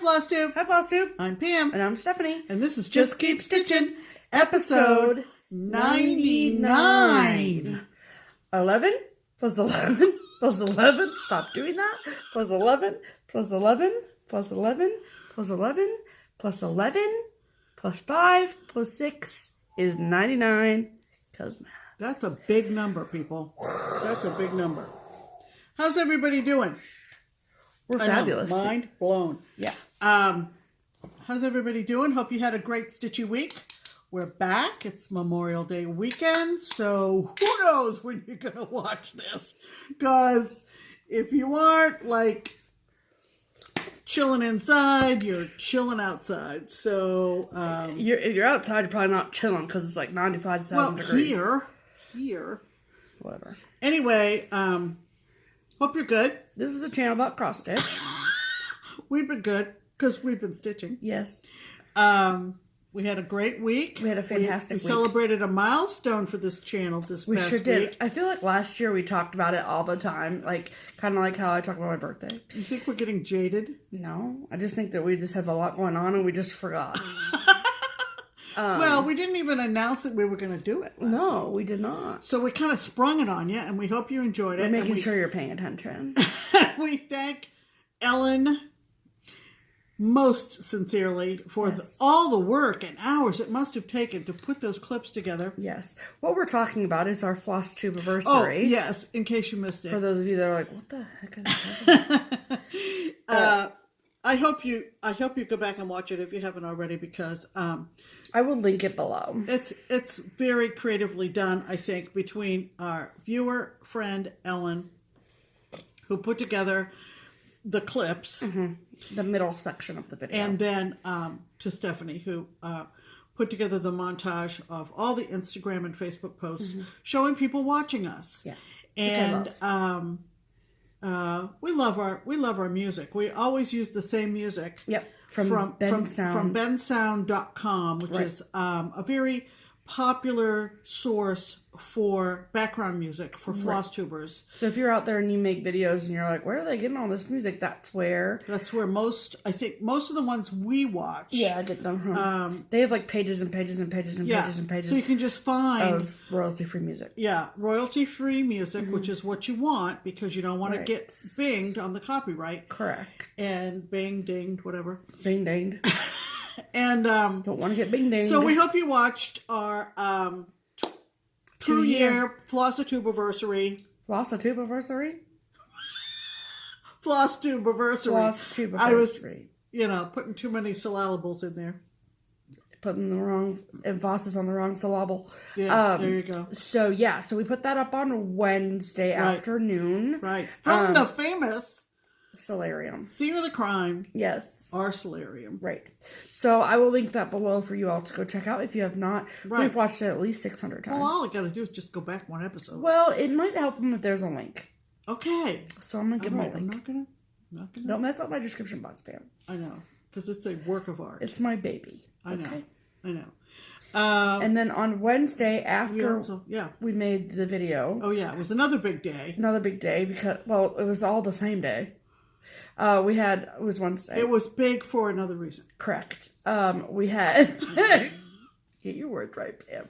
FlossTube. Hi, FlossTube. I'm Pam. And I'm Stephanie. And this is Just Keep Stitchin', episode 99. 11 plus 11 plus 11. Stop doing that. Plus 11 plus 11 plus 11 plus 11 plus 11 plus 5 plus 6 is 99. Cause math. That's a big number, people. That's a big number. How's everybody doing? We're fabulous. Mind blown. Yeah. How's everybody doing? Hope you had a great stitchy week. We're back. It's Memorial Day weekend, so who knows when you're going to watch this. Because if you aren't, like, chilling inside, you're chilling outside. So, if you're outside, you're probably not chilling because it's like 95,000 degrees. Here. Whatever. Anyway, hope you're good. This is a channel about cross stitch. We've been good because we've been stitching. Yes. We had a great week. We had a fantastic week. We celebrated a milestone for this channel this past week. We sure did. I feel like last year we talked about it all the time, like kind of like how I talk about my birthday. You think we're getting jaded? No, I just think that we just have a lot going on and we just forgot. Well, we didn't even announce that we were going to do it. No, we did not. So we kind of sprung it on you, and we hope you enjoyed it. We're making sure you're paying attention. We thank Ellen most sincerely for all the work and hours it must have taken to put those clips together. Yes. What we're talking about is our FlossTube anniversary. Oh, yes, in case you missed it. For those of you that are like, what the heck is that? I hope you go back and watch it if you haven't already, because I will link it below. It's very creatively done, I think, between our viewer friend Ellen, who put together the clips, the middle section of the video, and then to Stephanie, who put together the montage of all the Instagram and Facebook posts showing people watching us. Yeah, and we love our music. We always use the same music. Yep. From bensound.com, which is a very popular source for background music for FlossTubers. So if you're out there and you make videos and you're like, where are they getting all this music? That's where most of the ones we watch. Yeah, I get them from. They have like pages and pages and pages and pages and pages. So you can just find of royalty-free music. Yeah, royalty-free music, which is what you want because you don't want to get binged on the copyright. Correct. And bing dinged, whatever. Bing dinged. And don't want to get bing dinged. So we hope you watched our 2-year FlossTube anniversary. FlossTube anniversary? FlossTube anniversary. FlossTube I was, anniversary. Putting too many syllables in there. Putting the wrong emphasis on the wrong syllable. Yeah, there you go. So we put that up on Wednesday afternoon. Right. From the famous solarium. Scene of the crime. Yes. Our solarium. Right. So I will link that below for you all to go check out if you have not. Right. We've watched it at least 600 times. Well, all I got to do is just go back one episode. Well, it might help them if there's a link. Okay. So I'm going to give them a link. I'm not gonna. Don't mess up my description box, Pam. I know. Because it's a work of art. It's my baby. I know. And then on Wednesday after we made the video. Oh, yeah. It was another big day. Another big day because, well, it was all the same day. It was Wednesday. It was big for another reason. Correct. We had, get your words right, Pam.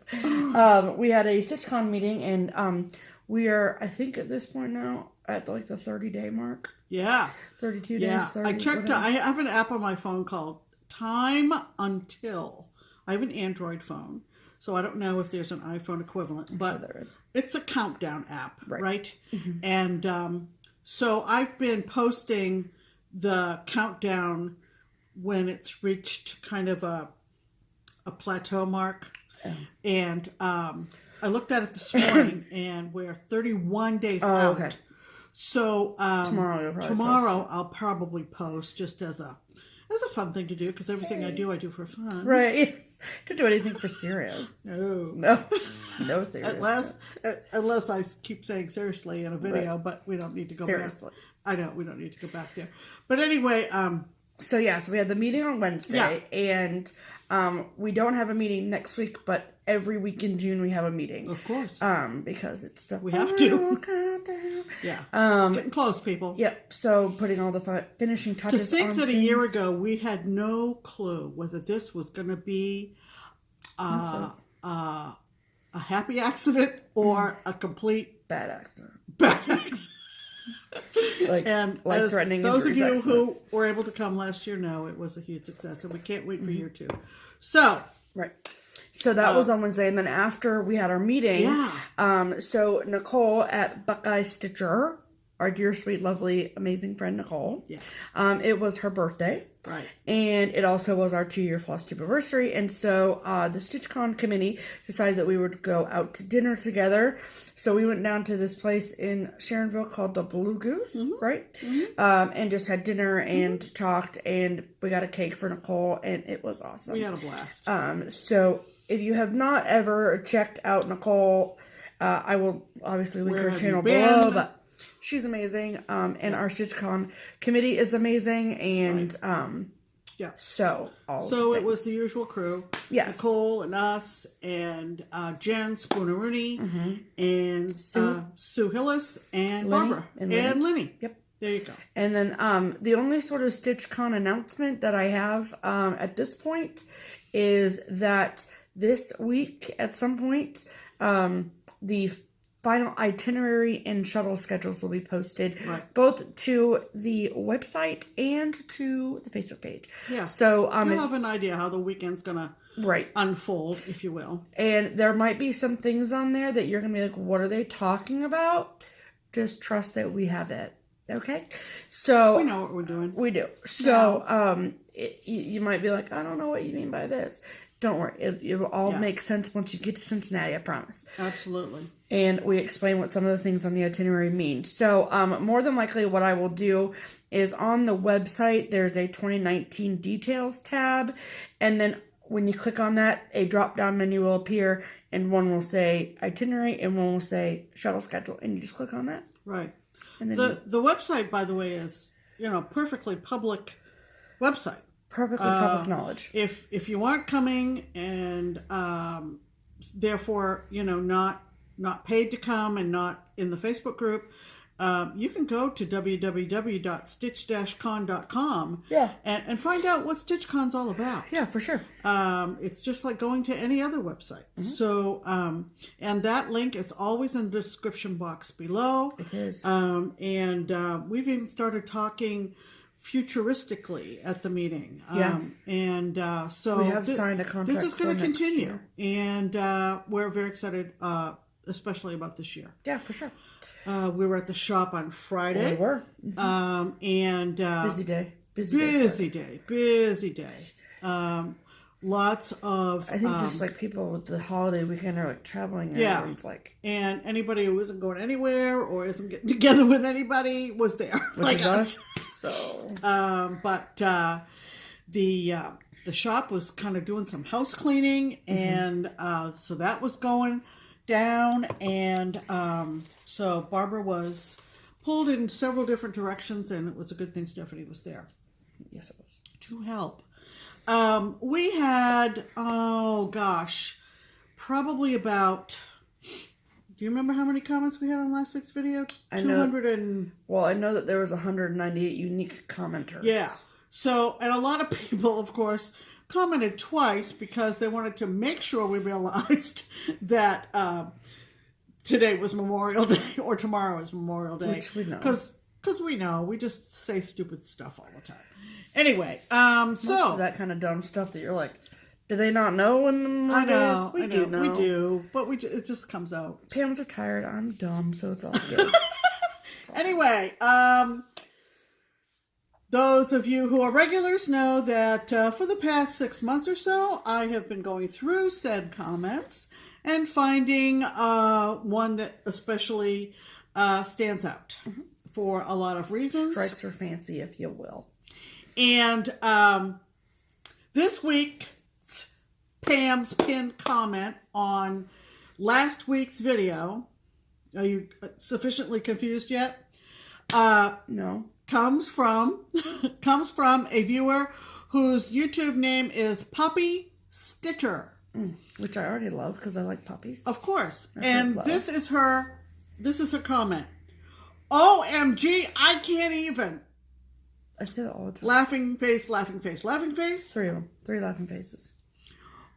We had a StitchCon meeting and we are, I think at this point now, at like the 30-day mark. Yeah. 32 days. 30, I checked, I have an app on my phone called Time Until. I have an Android phone, so I don't know if there's an iPhone equivalent, but there is. It's a countdown app, right? Mm-hmm. And so I've been posting the countdown when it's reached kind of a plateau mark. Oh. And I looked at it this morning, and we're 31 days out. Okay. So tomorrow I'll probably post just as a fun thing to do, because everything I do for fun. Right. Don't do anything for serious. No serious. Unless I keep saying seriously in a video, but we don't need to go back. I know we don't need to go back there. But anyway, So we had the meeting on Wednesday, and we don't have a meeting next week, but every week in June we have a meeting. Of course. Because it's the we have to. Countdown. Yeah. It's getting close, people. Yep. So putting all the finishing touches on To think that things. a year ago we had no clue whether this was going to be a happy accident or a complete bad accident. Bad accident. And life-threatening those of you accident. who were able to come last year know it was a huge success, and we can't wait for year 2. So So that was on Wednesday, and then after we had our meeting, so Nicole at Buckeye Stitcher, our dear, sweet, lovely, amazing friend Nicole, it was her birthday, and it also was our 2-year FlossTube anniversary, and so the StitchCon committee decided that we would go out to dinner together. So we went down to this place in Sharonville called the Blue Goose, and just had dinner and talked, and we got a cake for Nicole, and it was awesome. We had a blast. So if you have not ever checked out Nicole, I will obviously link her channel below, but she's amazing, and our StitchCon committee is amazing, and so it was the usual crew. Yes. Nicole and us and Jen Spooner-Rooney and Sue Hillis and Barbara and Lenny. Yep. There you go. And then the only sort of StitchCon announcement that I have at this point is that this week at some point the final itinerary and shuttle schedules will be posted both to the website and to the Facebook page. Yeah. So you'll have an idea how the weekend's gonna unfold, if you will. And there might be some things on there that you're gonna be like, what are they talking about? Just trust that we have it. Okay? So we know what we're doing. We do. So you might be like, I don't know what you mean by this. Don't worry. It will all make sense once you get to Cincinnati, I promise. Absolutely. And we explain what some of the things on the itinerary mean. So more than likely what I will do is on the website, there's a 2019 details tab. And then when you click on that, a drop-down menu will appear. And one will say itinerary and one will say shuttle schedule. And you just click on that. Right. And then the website, by the way, is, perfectly public website. Perfectly public knowledge. If you aren't coming and therefore not paid to come and not in the Facebook group, you can go to www.stitch-con.com and find out what StitchCon's all about. Yeah, for sure. It's just like going to any other website. So and that link is always in the description box below. It is. And we've even started talking futuristically at the meeting. So we have signed a contract. This is going to continue, and we're very excited, especially about this year. Yeah, for sure. We were at the shop on Friday. We were. And busy day. Busy day. Lots of. I think just like people with the holiday weekend are like traveling. Yeah. It's like. And anybody who isn't going anywhere or isn't getting together with anybody was there. Like us. So. But the shop was kind of doing some house cleaning, and so that was going down, and so Barbara was pulled in several different directions, and it was a good thing Stephanie was there. Yes, it was. To help. We had, probably about, do you remember how many comments we had on last week's video? 200 and... Well, I know that there was 198 unique commenters. Yeah. So, and a lot of people, of course, commented twice because they wanted to make sure we realized that today was Memorial Day or tomorrow is Memorial Day. Which we know. Because we know. We just say stupid stuff all the time. Anyway, Most of that kind of dumb stuff that you're like, do they not know when the is? We do know. We do, but it just comes out. Pam's retired. I'm dumb, so it's all good. Anyway, those of you who are regulars know that for the past 6 months or so, I have been going through said comments and finding one that especially stands out for a lot of reasons. Strikes her fancy, if you will. And this week's Pam's pinned comment on last week's video. Are you sufficiently confused yet? No. comes from a viewer whose YouTube name is Poppy Stitcher. Which I already love because I like puppies. Of course. And this is her comment. OMG, I can't even. I say that all the time. Laughing face, laughing face, laughing face. 3 of them. 3 laughing faces.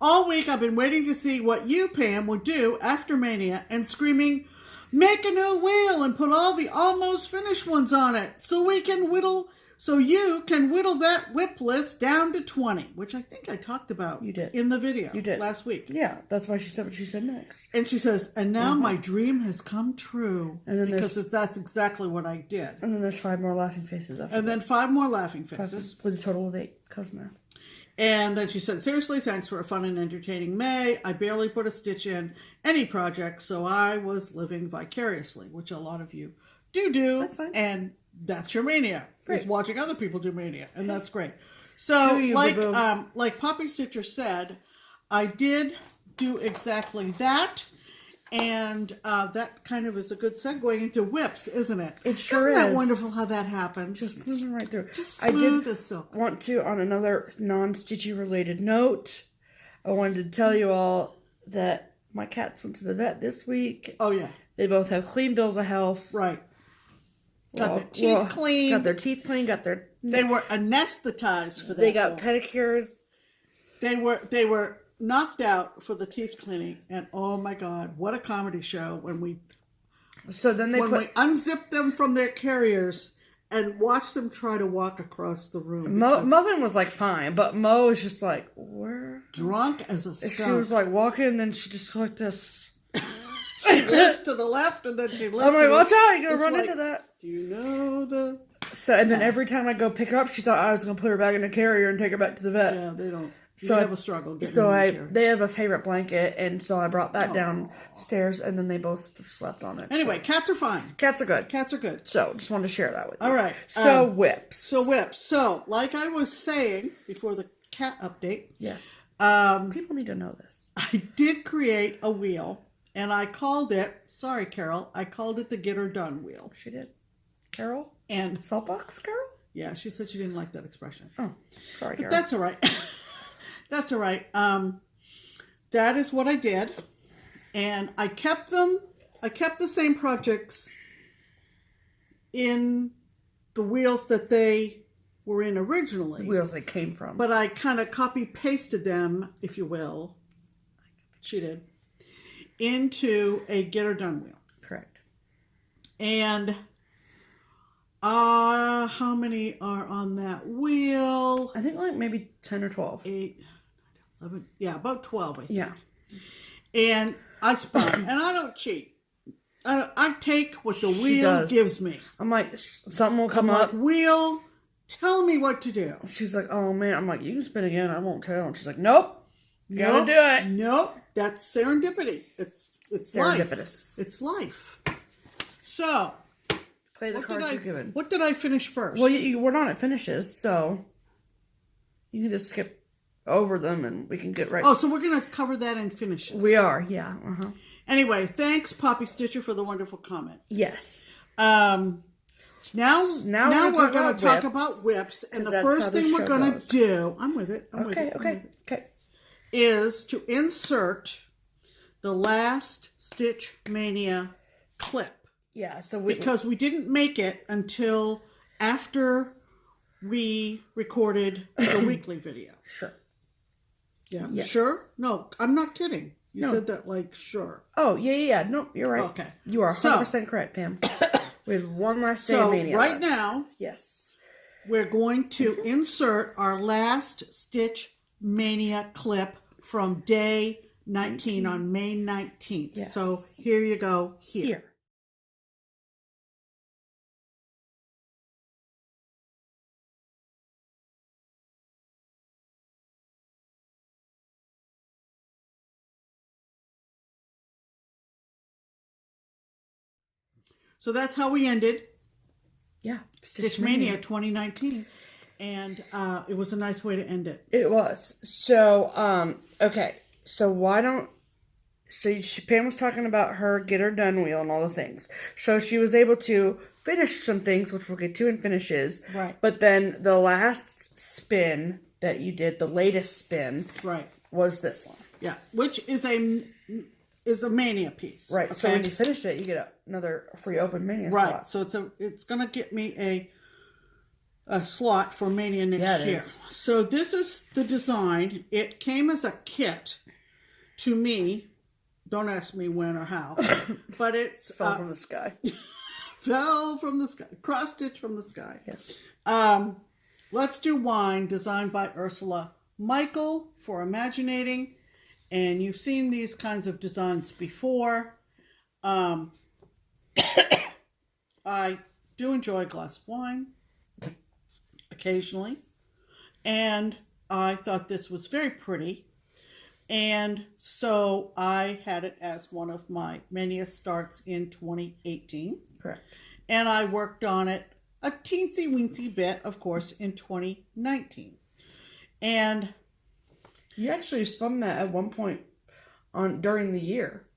All week I've been waiting to see what you, Pam, would do after Mania and screaming, make a new wheel and put all the almost finished ones on it so you can whittle that whip list down to 20, which I think I talked about in the video last week. Yeah, that's why she said what she said next. And she says, and now my dream has come true. And then because that's exactly what I did. And then there's 5 more laughing faces after And then 5 more laughing faces. With a total of 8. Cosmo. And then she said, seriously, thanks for a fun and entertaining May. I barely put a stitch in any project, so I was living vicariously, which a lot of you do. That's fine. And that's your mania, is watching other people do mania, and that's great. So, like Poppy Stitcher said, I did do exactly that, and that kind of is a good segue into whips, isn't it? It sure Isn't that is. wonderful how that happens? Just moving right through. Just smooth as silk. Want to, on another non-stitchy related note, I wanted to tell you all that my cats went to the vet this week. Oh, yeah. They both have clean bills of health. Right. Got their teeth clean. Got their teeth clean. They were anesthetized for that. They got pedicures. They were knocked out for the teeth cleaning, and oh my God, what a comedy show when we unzipped them from their carriers and watched them try to walk across the room. Muffin was like fine, but Mo was just like, where? Drunk as a skunk. She was like walking, and then she just like this. She lifts to the left, and then she lifts. I'm like, watch out, you're gonna run into that. Do you know the... So, and then every time I go pick her up, she thought I was gonna put her back in the carrier and take her back to the vet. Yeah, they don't. So I have a struggle. They have a favorite blanket, and so I brought that downstairs, and then they both slept on it. Anyway, cats are fine. Cats are good. Cats are good. So just wanted to share that with you. All right. So whips. So like I was saying before the cat update. Yes. People need to know this. I did create a wheel, and I called it. Sorry, Carol. I called it the Get Her Done wheel. She did. Carol. And Saltbox, Carol. Yeah, she said she didn't like that expression. Oh, sorry, Carol. But that's all right. That's all right. That is what I did. And I kept them. I kept the same projects in the wheels that they were in originally. The wheels they came from. But I kind of copy-pasted them, if you will. She did. Into a Get Her Done wheel. Correct. And... how many are on that wheel? I think like maybe 10 or 12. 8, 11, yeah, about 12, I think. Yeah. And I spun, and I don't cheat. I take what the wheel gives me. I'm like, something will come up. Like, wheel, tell me what to do. She's like, oh man. I'm like, you can spin again. I won't tell. And she's like, nope. You gotta do it. Nope. That's serendipity. It's serendipitous. Life. It's life. So... Play the cards you're given. What did I finish first? Well, we're not at finishes, so you can just skip over them and we can get right. Oh, so we're going to cover that in finishes. We are, yeah. Anyway, thanks, Poppy Stitcher, for the wonderful comment. Yes. Now we're going to talk about whips, and the first thing we're going to do, I'm with it. Okay. Is to insert the last Stitch Mania clip. Yeah, so because we didn't make it until after we recorded the weekly video. Sure. Yeah. Yes. Sure? No, I'm not kidding. You said that like sure. Oh, yeah. No, you're right. Okay. You are 100% correct, Pam. We have one last day of Mania. Right now, yes, we're going to insert our last Stitch Mania clip from day 19 on May 19th. Yes. So here you go. Here. So that's how we ended. Yeah. Stitch Mania 2019. And it was a nice way to end it. It was. So, okay. So why don't... Pam was talking about her get her done wheel and all the things. So she was able to finish some things, which we'll get to in finishes. Right. But then the last spin that you did, the latest spin, right, was this one. Yeah, which is a mania piece. Right. Okay? So when you finish it, you get another free open mania slot. Right. So it's gonna get me a slot for mania next year. So this is the design. It came as a kit to me. Don't ask me when or how, but it's fell from the sky. Fell from the sky, cross stitch from the sky. Yes. Let's Do Wine, designed by Ursula Michael for Imaginating. And you've seen these kinds of designs before. I do enjoy a glass of wine occasionally. And I thought this was very pretty. And so I had it as one of my mania starts in 2018. Correct. And I worked on it a teensy weensy bit, of course, in 2019. And you actually spun that at one point during the year.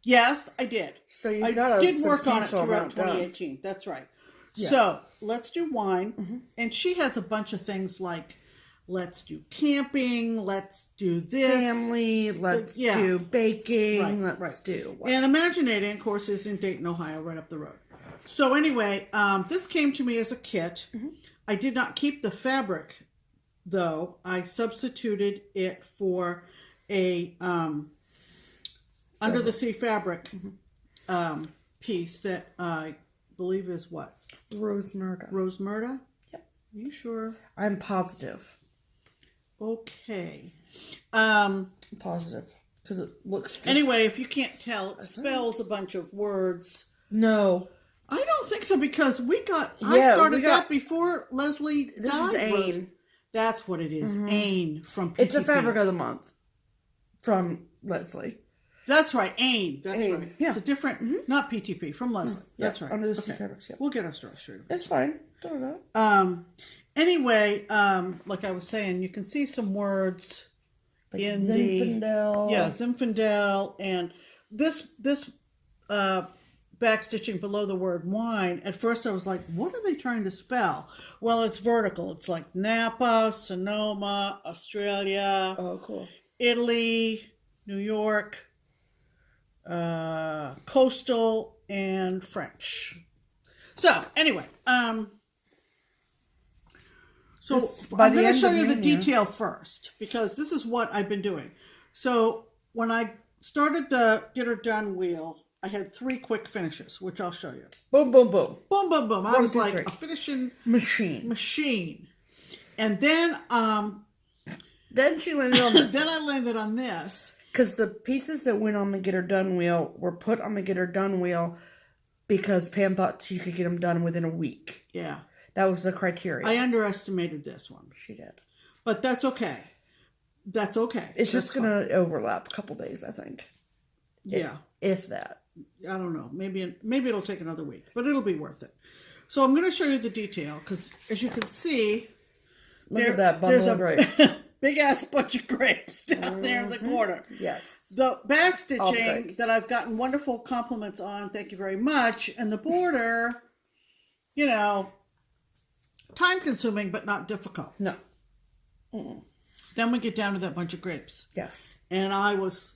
Yes, I did. So you I got did work on it throughout 2018. Done. That's right. Yeah. So Let's Do Wine. And she has a bunch of things like let's do camping, let's do this. Family, let's do baking, let's do what? And Imaginating, of course, is in Dayton, Ohio, right up the road. So anyway, this came to me as a kit. I did not keep the fabric, though. I substituted it for a under the sea fabric piece that I believe is what? Rose Murda. Rose Murda? Yep. Are you sure? I'm positive. Okay. Positive. Because it looks just... Anyway, if you can't tell, it spells a bunch of words. No. I don't think so, because I started that before Leslie died. This is AIM. That's what it is. AIM from PTP. It's a fabric of the month from Leslie. That's right. AIM. That's AIM. right. Yeah. It's a different, not PTP, from Leslie. That's right. Under the sea fabrics, yeah. We'll get our story straight. It's fine. Don't know. Anyway, like I was saying, you can see some words like in Zinfandel. Zinfandel, and this backstitching below the word wine. At first I was like, what are they trying to spell? Well, it's vertical. It's like Napa, Sonoma, Australia. Oh, cool. Italy, New York, coastal, and French. So anyway, so I'm going to show you the detail first, because this is what I've been doing. So when I started the Get Her Done wheel, I had 3 quick finishes, which I'll show you. Boom, boom, boom. Boom, boom, boom. I was like a finishing machine. And then she landed on this. Then I landed on this. Because the pieces that went on the Get Her Done wheel were put on the Get Her Done wheel because Pam thought she could get them done within a week. Yeah. That was the criteria. I underestimated this one. She did. But that's okay. That's okay. It's just going to overlap a couple days, I think. Yeah. If that. I don't know. Maybe it'll take another week, but it'll be worth it. So I'm going to show you the detail, because as you can see, look at that bundle of grapes. Big ass bunch of grapes down there in the corner. Yes. The back stitching that I've gotten wonderful compliments on, thank you very much, and the border, time consuming but not difficult. No. Then we get down to that bunch of grapes. Yes. And I was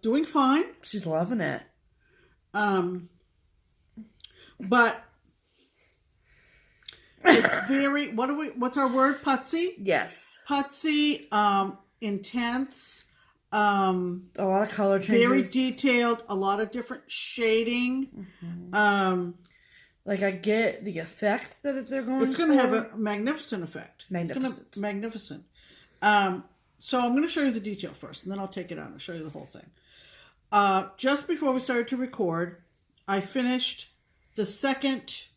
doing fine. She's loving it. But it's very, what's our word? Putsy? Yes. Putsy, intense. A lot of color changes. Very detailed, a lot of different shading. Like I get the effect that they're going It's going to have a magnificent effect. Magnificent. Magnificent. So I'm going to show you the detail first, and then I'll take it out and show you the whole thing. Just before we started to record, I finished the second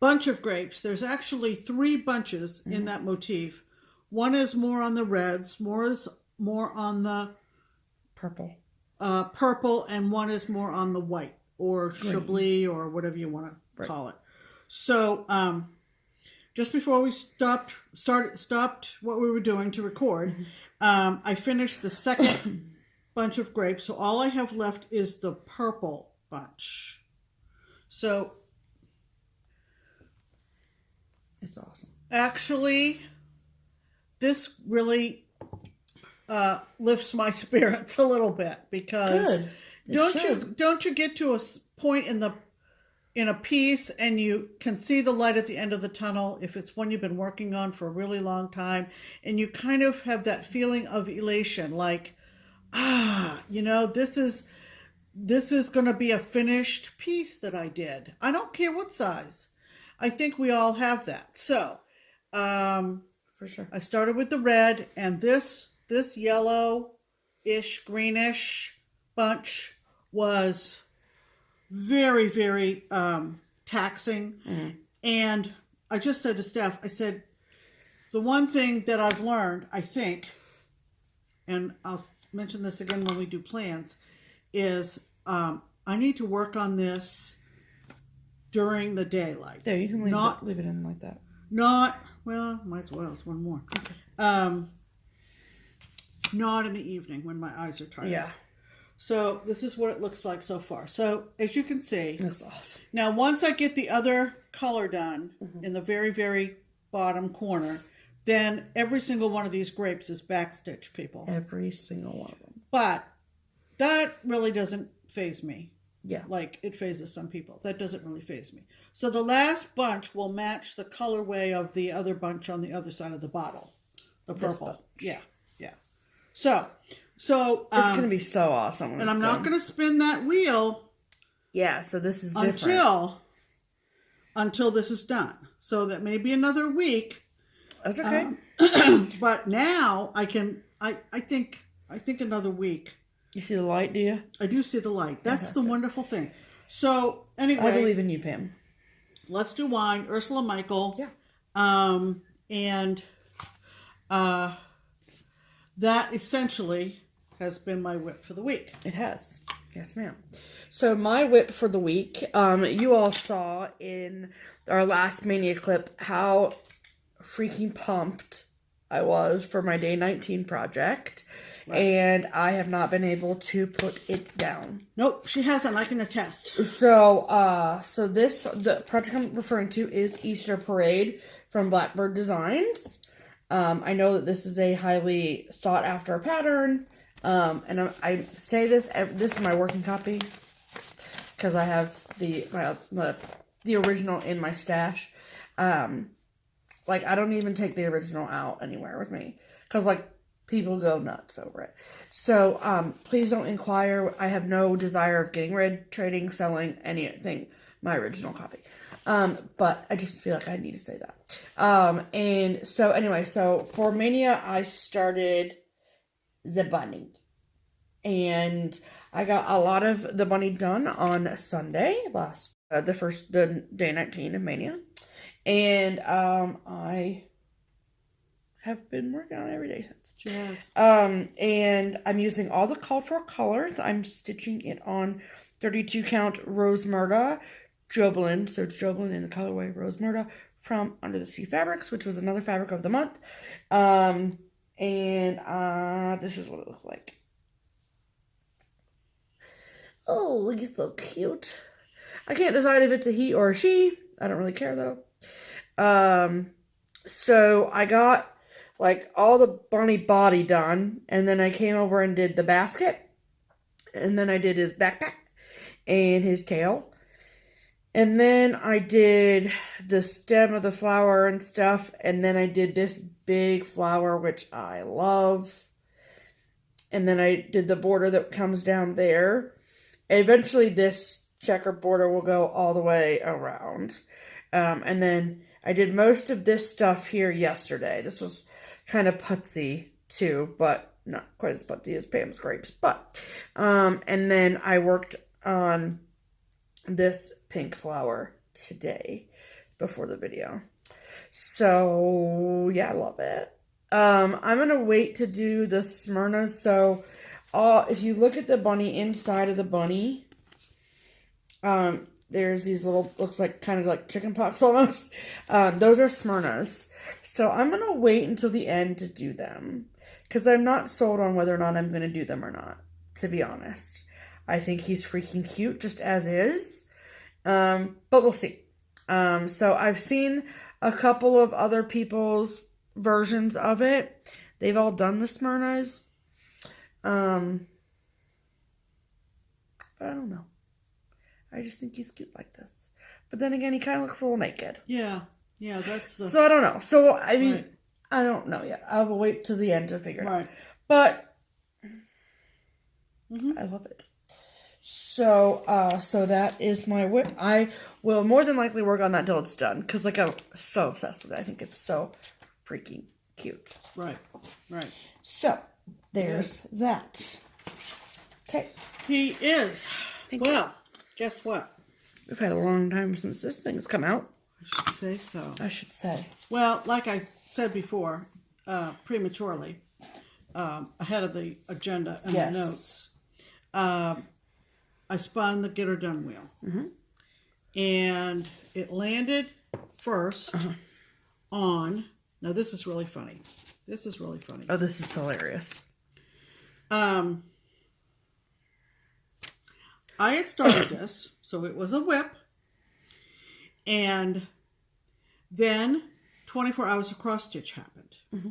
bunch of grapes. There's actually 3 bunches in that motif. One is more on the reds, more on the purple, and one is more on the white or Chablis or whatever you want to call it. So just before we stopped what we were doing to record, I finished the second bunch of grapes. So all I have left is the purple bunch. So it's awesome. Actually, this really lifts my spirits a little bit because don't you get to a point in a piece and you can see the light at the end of the tunnel if it's one you've been working on for a really long time, and you kind of have that feeling of elation, like, this is going to be a finished piece that I did. I don't care what size. I think we all have that. So, for sure. I started with the red, and this yellow-ish, greenish bunch was very, very taxing. Mm-hmm. And I just said to Steph, I said, the one thing that I've learned, I think, and I'll mention this again when we do plans, is I need to work on this during the daylight. There, you can leave it in like that. Might as well. It's one more. Okay. Not in the evening when my eyes are tired. Yeah. So this is what it looks like so far. So as you can see, it looks awesome. Now once I get the other color done in the very, very bottom corner, then every single one of these grapes is backstitch, people. Every single one of them. But that really doesn't faze me. Yeah. Like it phases some people. That doesn't really faze me. So the last bunch will match the colorway of the other bunch on the other side of the bottle. The purple. Yeah. So it's going to be so awesome. And I'm not going to spin that wheel. Yeah, so this is different. Until this is done. So that may be another week. That's okay. But now I think another week. You see the light, do you? I do see the light. That's the wonderful thing. So anyway, I believe in you, Pam. Let's do wine. Ursula Michael. Yeah. And that essentially has been my whip for the week. It has. Yes, ma'am. So my whip for the week, you all saw in our last Mania clip how freaking pumped I was for my day 19 project. Right. And I have not been able to put it down. Nope, she hasn't. I can attest. So, the project I'm referring to is Easter Parade from Blackbird Designs. I know that this is a highly sought after pattern. And I say this is my working copy because I have the original in my stash. I don't even take the original out anywhere with me because people go nuts over it. So, please don't inquire. I have no desire of getting rid, trading, selling, anything. My original copy. But I just feel like I need to say that. And so anyway, so for Mania, I started the bunny. And I got a lot of the bunny done on Sunday, the day 19 of Mania. And, I have been working on it every day since. Yes. And I'm using all the called for colors. I'm stitching it on 32 count Rose Murda Joblin. So it's Joblin in the colorway Rose Murda from Under the Sea Fabrics, which was another fabric of the month. And this is what it looks like. Oh, he's so cute. I can't decide if it's a he or a she. I don't really care though. So I got all the bunny body done, and then I came over and did the basket, and then I did his backpack and his tail, and then I did the stem of the flower and stuff, and then I did this big flower, which I love, and then I did the border that comes down there. Eventually this checker border will go all the way around, and then I did most of this stuff here yesterday. This was kind of putsy too, but not quite as putsy as Pam's grapes. But, and then I worked on this pink flower today before the video. So, yeah, I love it. I'm going to wait to do the Smyrnas. So, if you look at the bunny inside of the bunny, there's these little, looks like kind of like chicken pox almost. Those are Smyrnas. So I'm going to wait until the end to do them. Because I'm not sold on whether or not I'm going to do them or not, to be honest. I think he's freaking cute just as is. But we'll see. So I've seen a couple of other people's versions of it. They've all done the Smyrnas. But I don't know. I just think he's cute like this. But then again, he kind of looks a little naked. Yeah. Yeah, that's the... So I don't know. So, I mean, right. I don't know yet. I will wait till the end to figure it right. out. But I love it. So that is my whip. I will more than likely work on that till it's done. Because, like, I'm so obsessed with it. I think it's so freaking cute. Right. Right. So, there's that. Okay. He is. Well, guess what? We've had a long time since this thing's come out. I should say so. I should say. Well, like I said before, prematurely, ahead of the agenda and the notes, I spun the Get Her Done wheel. Mm-hmm. And it landed first on... Now, this is really funny. This is really funny. Oh, this is hilarious. I had started this, so it was a whip. And then 24 hours of cross stitch happened. Mm-hmm.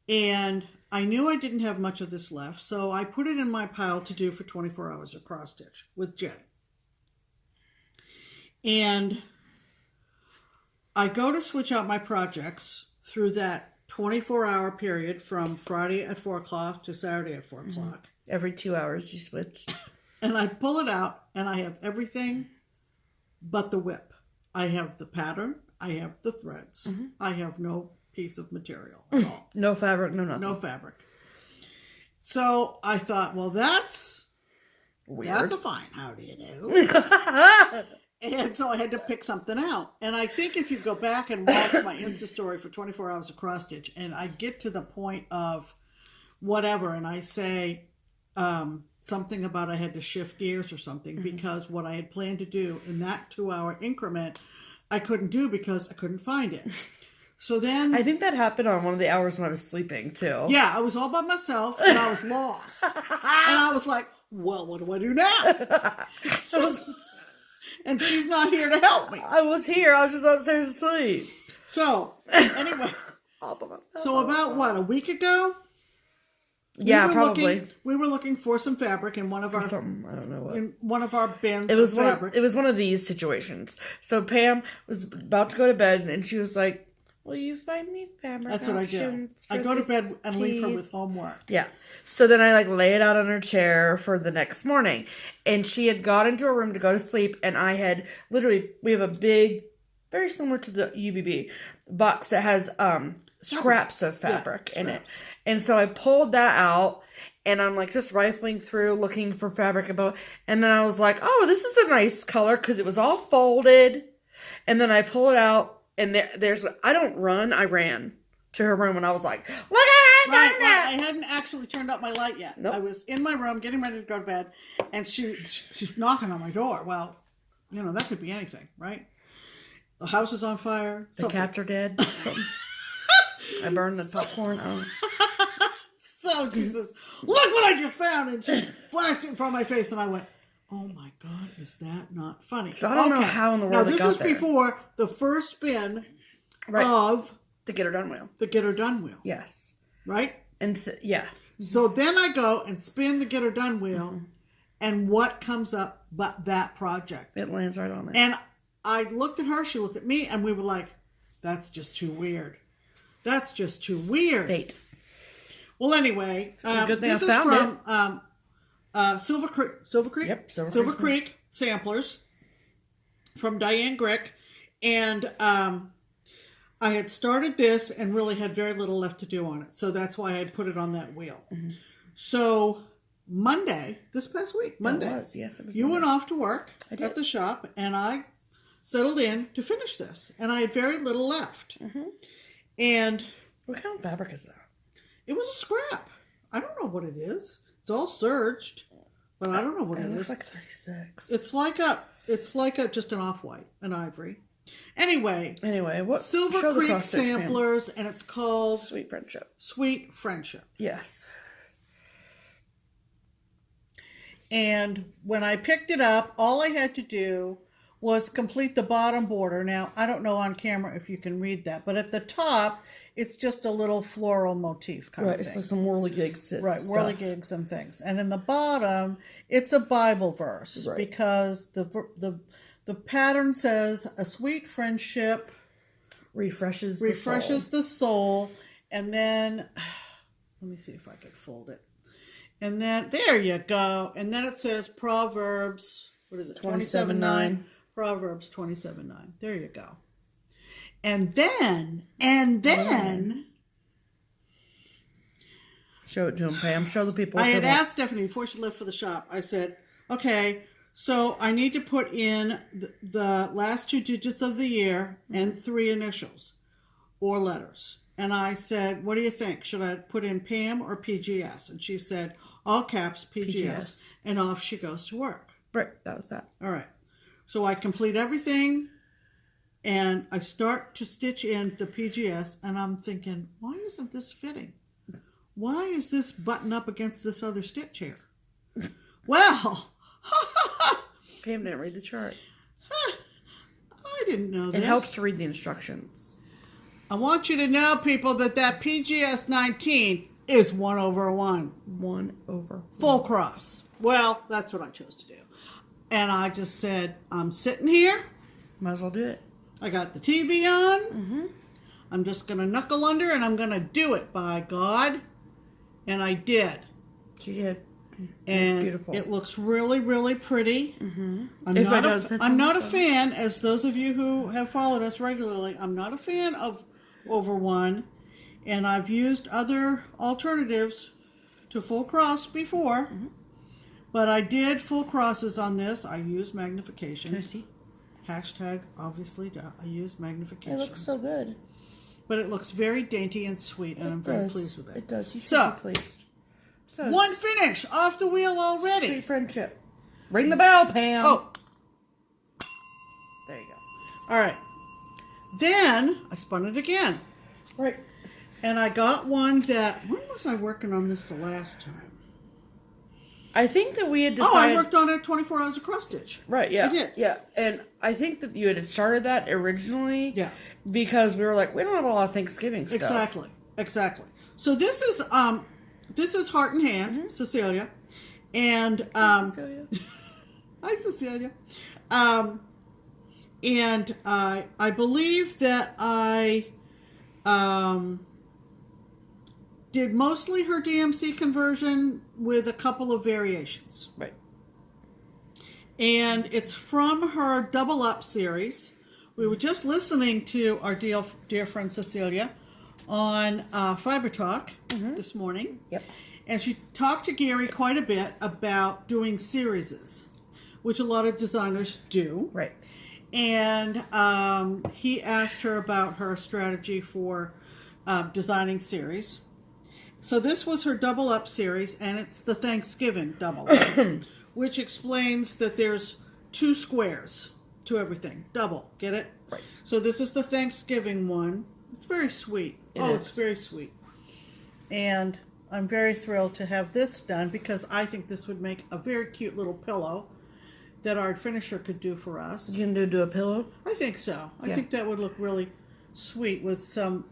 And I knew I didn't have much of this left, so I put it in my pile to do for 24 hours of cross stitch with Jen. And I go to switch out my projects through that 24-hour period from Friday at 4 o'clock to Saturday at 4 o'clock. Every 2 hours you switch. And I pull it out, and I have everything but the whip. I have the pattern. I have the threads. Mm-hmm. I have no piece of material at all. No fabric, no nothing. No fabric. So I thought, well, that's weird. That's a fine. How do you do? And so I had to pick something out. And I think if you go back and watch my Insta story for 24 hours of cross stitch, and I get to the point of whatever, and I say something about I had to shift gears or something, because what I had planned to do in that 2-hour increment, I couldn't do because I couldn't find it. So then... I think that happened on one of the hours when I was sleeping, too. Yeah, I was all by myself, and I was lost. And I was like, well, what do I do now? So... And she's not here to help me. I was here. I was just upstairs asleep. So, anyway. So about, what, a week ago? Yeah, probably. We were looking for some fabric in one of our... I don't know what. In one of our bins of fabric. It was one of these situations. So Pam was about to go to bed, and she was like, will you find me fabric That's what I do. I go to bed and leave her with homework. Yeah. So then I lay it out on her chair for the next morning. And she had got into her room to go to sleep. And I had we have a big, very similar to the UBB box that has scraps of fabric in it. And so I pulled that out. And I'm just rifling through looking for fabric above. And then I was like, oh, this is a nice color because it was all folded. And then I pull it out. And I don't run. I ran to her room and I was like, look at Right, I hadn't actually turned up my light yet. Nope. I was in my room getting ready to go to bed, and she's knocking on my door. Well, that could be anything, right? The house is on fire. The cats are dead. I burned the popcorn. Oh. So she says, look what I just found. And she flashed it in front of my face, and I went, oh my God, is that not funny? So I don't know how in the world now, this is before the first spin of the Get Her Done wheel. The Get Her Done wheel. Yes. Right? And yeah. So then I go and spin the Get Her Done wheel, and what comes up but that project? It lands right on it. And I looked at her, she looked at me, and we were like, that's just too weird. That's just too weird. Fate. Well, anyway, good thing this I is found from Silver Creek? Yep, Silver Creek Samplers from Diane Grick. And I had started this and really had very little left to do on it. So that's why I had put it on that wheel. Mm-hmm. So Monday, this past week, Monday, it was you went off to work at the shop, and I settled in to finish this. And I had very little left. Mm-hmm. And what kind of fabric is that? It was a scrap. I don't know what it is. It's all serged, but I don't know what it is. Looks like 36. It's like a... It's like just an off-white, an ivory. Anyway, what? Silver Creek Samplers, and it's called Sweet Friendship. Sweet Friendship. Yes. And when I picked it up, all I had to do was complete the bottom border. Now, I don't know on camera if you can read that, but at the top, it's just a little floral motif kind of thing. It's like some whirligigs. Right, whirligigs and things. And in the bottom, it's a Bible verse because the pattern says a sweet friendship refreshes the soul. And then, let me see if I can fold it. And then, there you go. And then it says Proverbs, what is it? 27:9. Proverbs 27:9. There you go. And then. Show it to him, Pam. Show the people. I had asked Stephanie before she left for the shop. I said, okay, so I need to put in the last 2 digits of the year and 3 initials or letters. And I said, what do you think? Should I put in Pam or PGS? And she said, all caps, PGS. And off she goes to work. Right, that was that. All right. So I complete everything, and I start to stitch in the PGS, and I'm thinking, why isn't this fitting? Why is this button up against this other stitch here? Well, Pam didn't read the chart. I didn't know this. It helps to read the instructions. I want you to know, people, that PGS 19 is 1/1. 1/1. Full cross. Well, that's what I chose to do. And I just said, I'm sitting here. Might as well do it. I got the TV on. Mm-hmm. I'm just going to knuckle under and I'm going to do it, by God. And I did. She did. And it's beautiful. It looks really, really pretty. Mm-hmm. I'm not a fan, as those of you who have followed us regularly, I'm not a fan of over 1. And I've used other alternatives to full cross before. Mm-hmm. But I did full crosses on this. I used magnification. Can I see? Hashtag, obviously, I used magnification. It looks so good. But it looks very dainty and sweet, and I'm very pleased with it. It does. You should be pleased. So, one finish off the wheel already. Sweet friendship. Ring the bell, Pam. Oh. There you go. All right. Then I spun it again. Right. And I got one that, when was I working on this the last time? I think that we had decided... Oh, I worked on it 24 hours of cross stitch. Right, yeah. I did. Yeah, and I think that you had started that originally. Yeah. Because we were like, we don't have a lot of Thanksgiving stuff. Exactly. So this is Heart and Hand, mm-hmm. Cecilia. And, Cecilia. Hi, Cecilia. And I believe that I did mostly her DMC conversion with a couple of variations. Right. And it's from her Double Up series. We were just listening to our dear friend Cecilia on FiberTalk mm-hmm. this morning. Yep. And she talked to Gary quite a bit about doing series, which a lot of designers do. Right. And he asked her about her strategy for designing series. So this was her Double Up series, and it's the Thanksgiving Double Up, which explains that there's 2 squares to everything. Double. Get it? Right. So this is the Thanksgiving one. It's very sweet. It's very sweet. And I'm very thrilled to have this done because I think this would make a very cute little pillow that our finisher could do for us. You can do a pillow? I think so. I think that would look really sweet with some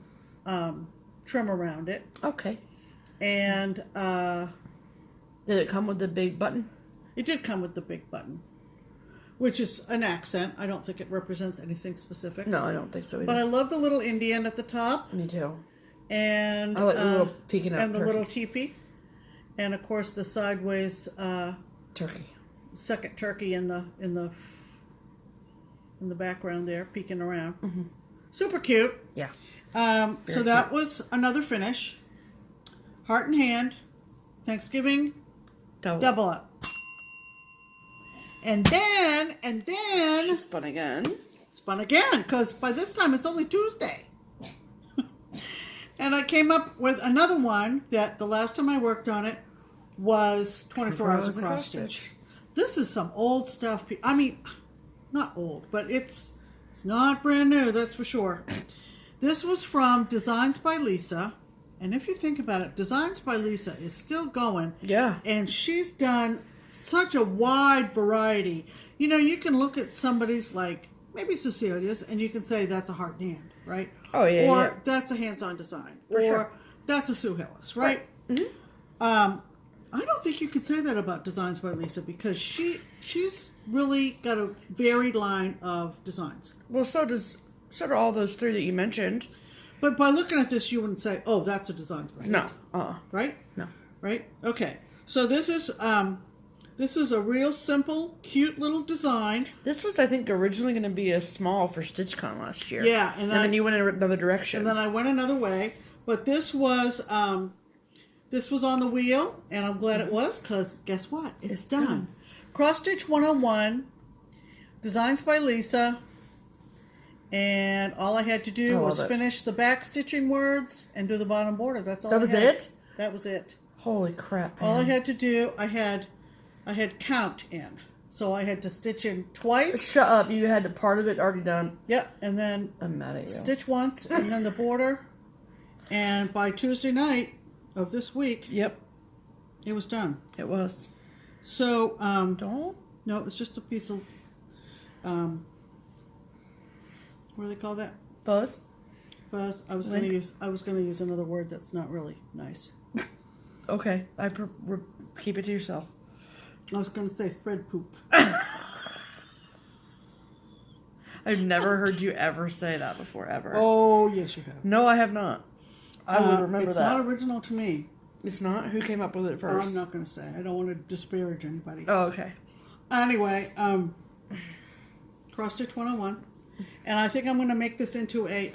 trim around it. Okay. And did it come with the big button? It did come with the big button, which is an accent. I don't think it represents anything specific. No, I don't think so either. But I love the little Indian at the top. Me too. And I like the little peeking out and the turkey. little teepee, and of course the sideways turkey. Second turkey in the background there, peeking around. Mm-hmm. Super cute. Yeah. So that was another finish. Heart and Hand, Thanksgiving, double up. And then she spun again. Because by this time it's only Tuesday. And I came up with another one that the last time I worked on it was 24 hours of cross stitch. This is some old stuff. I mean, not old, but it's not brand new, that's for sure. This was from Designs by Lisa. And if you think about it, Designs by Lisa is still going. Yeah. And she's done such a wide variety. You know, you can look at somebody's like, maybe Cecilia's, and you can say that's a heart and hand, right? Oh, yeah, Or yeah. that's a hands-on design. For or sure. that's a Sue Hillis, right? Mm-hmm. I don't think you could say that about Designs by Lisa because she's really got a varied line of designs. Well, so do all those three that you mentioned. But by looking at this, you wouldn't say, "Oh, that's a Designs by Lisa." No. Right? No. Right? Okay. So this is a real simple, cute little design. This was, I think, originally going to be a small for StitchCon last year. Yeah, and then you went in another direction. And then I went another way. But this was on the wheel, and I'm glad it was, because guess what? It's done. Cross Stitch 101, Designs by Lisa, and all I had to do was finish the back stitching words and do the bottom border. That's all. That was it? That was it. Holy crap! Man. All I had to do, I had count in, so I had to stitch in twice. Shut up! You had part of it already done. Yep, and then I'm mad at you. Stitch once, and then the border, and by Tuesday night of this week, yep, it was done. It was. So don't. No, it was just a piece of what do they call that? Fuzz. Fuzz. I was going to use another word that's not really nice. Okay, keep it to yourself. I was going to say thread poop. I've never heard you ever say that before, ever. Oh, yes, you have. No, I have not. I would remember it's that. It's not original to me. It's not? Who came up with it first? I'm not going to say. I don't want to disparage anybody. Oh, okay. Anyway, cross stitch 101. And I think I'm going to make this into a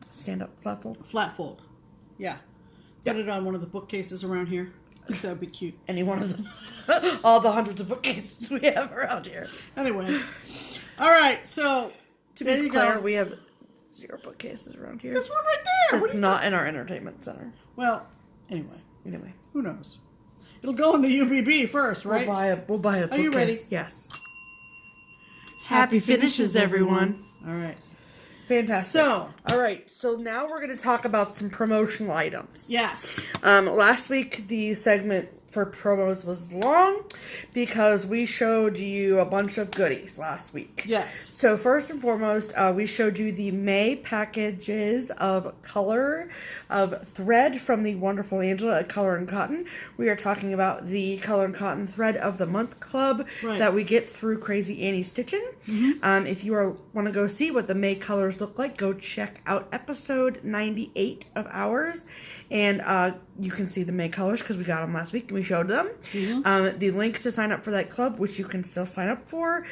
stand-up flat fold. Flat fold. Yeah. Put it on one of the bookcases around here. I think that would be cute. Any one of them. All the hundreds of bookcases we have around here. Anyway. All right. So, to be clear, we have 0 bookcases around here. There's one right there. It's not in our entertainment center. Well, anyway. Who knows? It'll go in the UBB first, right? We'll buy a bookcase. Are you ready? Yes. Happy finishes, everyone. All right. Fantastic. So, all right. So now we're going to talk about some promotional items. Yes. Last week, the segment for promos was long because we showed you a bunch of goodies last week. Yes. So first and foremost, we showed you the May packages of thread from the wonderful Angela at Color and Cotton. We are talking about the Color and Cotton Thread of the Month Club that we get through Crazy Annie Stitchin'. Mm-hmm. If you want to go see what the May colors look like, go check out episode 98 of ours. And you can see the May colors because we got them last week and we showed them. Mm-hmm. The link to sign up for that club, which you can still sign up for,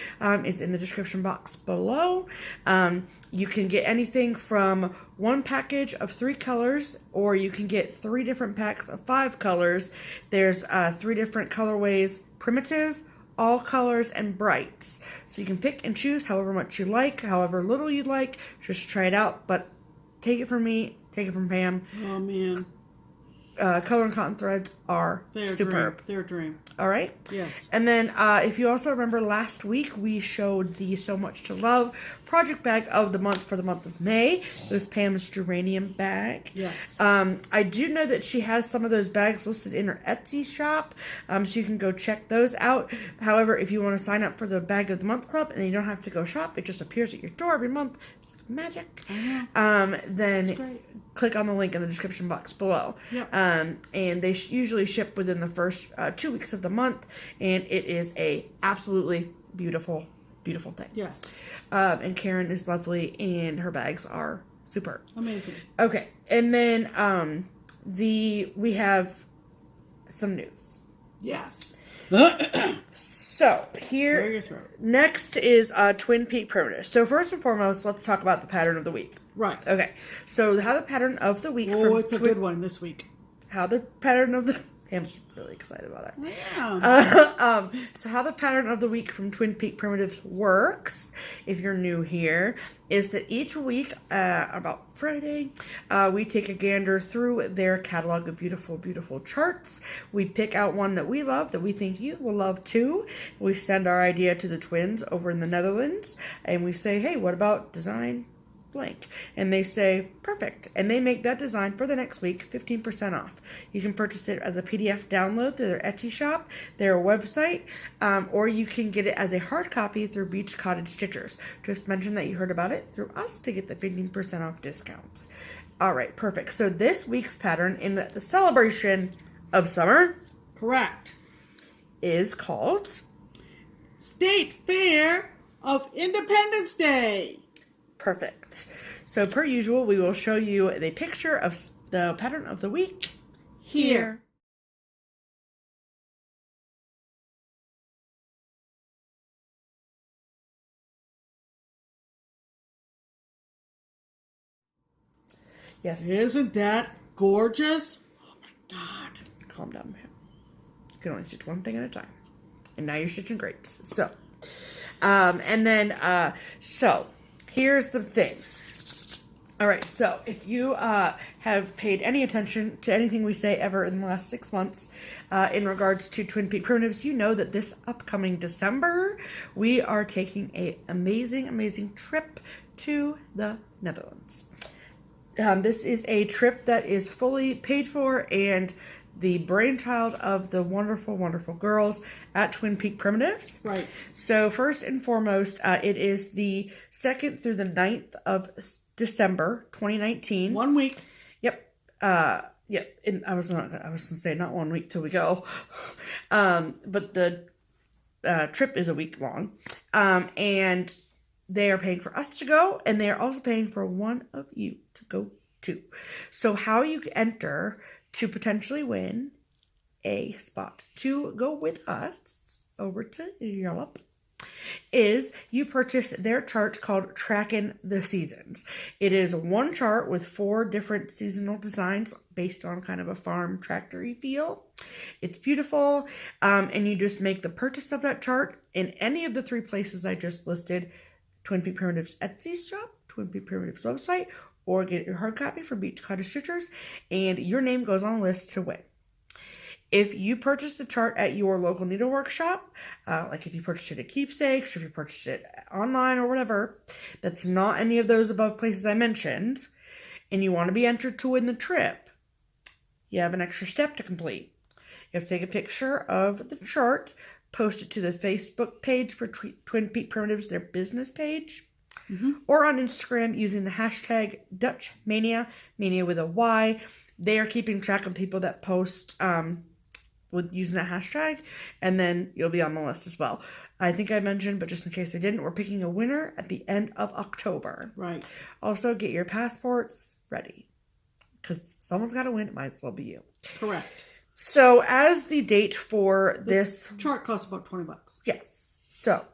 is in the description box below. You can get anything from 1 package of 3 colors, or you can get 3 different packs of 5 colors. There's 3 different colorways: primitive, all colors, and brights. So you can pick and choose however much you like, however little you like. Just try it out. But take it from me. Take it from Pam. Oh, man. Color and Cotton threads are superb. They're a dream. All right? Yes. And then if you also remember last week, we showed the SewMuch2Luv Project Bag of the month for the month of May. It was Pam's geranium bag. Yes. I do know that she has some of those bags listed in her Etsy shop, so you can go check those out. However, if you want to sign up for the Bag of the Month Club and you don't have to go shop, it just appears at your door every month. Magic. Then click on the link in the description box below. Yep. And they usually ship within the first 2 weeks of the month, and it is a absolutely beautiful thing. Yes. And Karen is lovely, and her bags are superb. Amazing. Okay, and then we have some news. Yes. So, here, next is Twin Peak Primitive. So, first and foremost, let's talk about the pattern of the week. Right. Okay. So, how the pattern of the week... Oh, it's a good one this week. How the pattern of the Pam's really excited about it. Yeah. So how the pattern of the week from Twin Peak Primitives works, if you're new here, is that each week, about Friday, we take a gander through their catalog of beautiful, beautiful charts. We pick out one that we love, that we think you will love too. We send our idea to the twins over in the Netherlands, and we say, hey, what about design blank? And they say, perfect. And they make that design for the next week 15% off. You can purchase it as a PDF download through their Etsy shop, their website, or you can get it as a hard copy through Beach Cottage Stitchers. Just mention that you heard about it through us to get the 15% off discounts. All right, perfect. So this week's pattern in the celebration of summer, Correct. is called State Fair of Independence Day. Perfect. So per usual, we will show you the picture of the pattern of the week here. Yes. Isn't that gorgeous? Oh my God. Calm down, man. You can only stitch one thing at a time. And now you're stitching grapes. So, so here's the thing. All right, so if you have paid any attention to anything we say ever in the last 6 months in regards to Twin Peak Primitives, you know that this upcoming December, we are taking an amazing, amazing trip to the Netherlands. This is a trip that is fully paid for and the brainchild of the wonderful, wonderful girls at Twin Peak Primitives. Right. So first and foremost, it is the 2nd through the 9th of December 2019. 1 week. Yep. Yep. And I was gonna say not 1 week till we go. But the trip is a week long. And they are paying for us to go, and they are also paying for one of you to go too. So how you enter to potentially win a spot to go with us over to Europe is you purchase their chart called Tracking the Seasons. It is one chart with 4 different seasonal designs based on kind of a farm tractor-y feel. It's beautiful, and you just make the purchase of that chart in any of the 3 places I just listed: Twin Peak Primitives Etsy shop, Twin Peak Primitives website, or get your hard copy from Beach Cottage Stitchers, and your name goes on the list to win. If you purchase the chart at your local needlework shop, like if you purchase it at Keepsakes, or if you purchase it online or whatever, that's not any of those above places I mentioned, and you want to be entered to win the trip, you have an extra step to complete. You have to take a picture of the chart, post it to the Facebook page for Twin Peak Primitives, their business page, or on Instagram using the hashtag DutchMania, Mania with a Y. They are keeping track of people that post with using that hashtag, and then you'll be on the list as well. I think I mentioned, but just in case I didn't, we're picking a winner at the end of October. Right. Also, get your passports ready, because someone's got to win. It might as well be you. Correct. So, as the date for this chart costs about $20. Yes. So,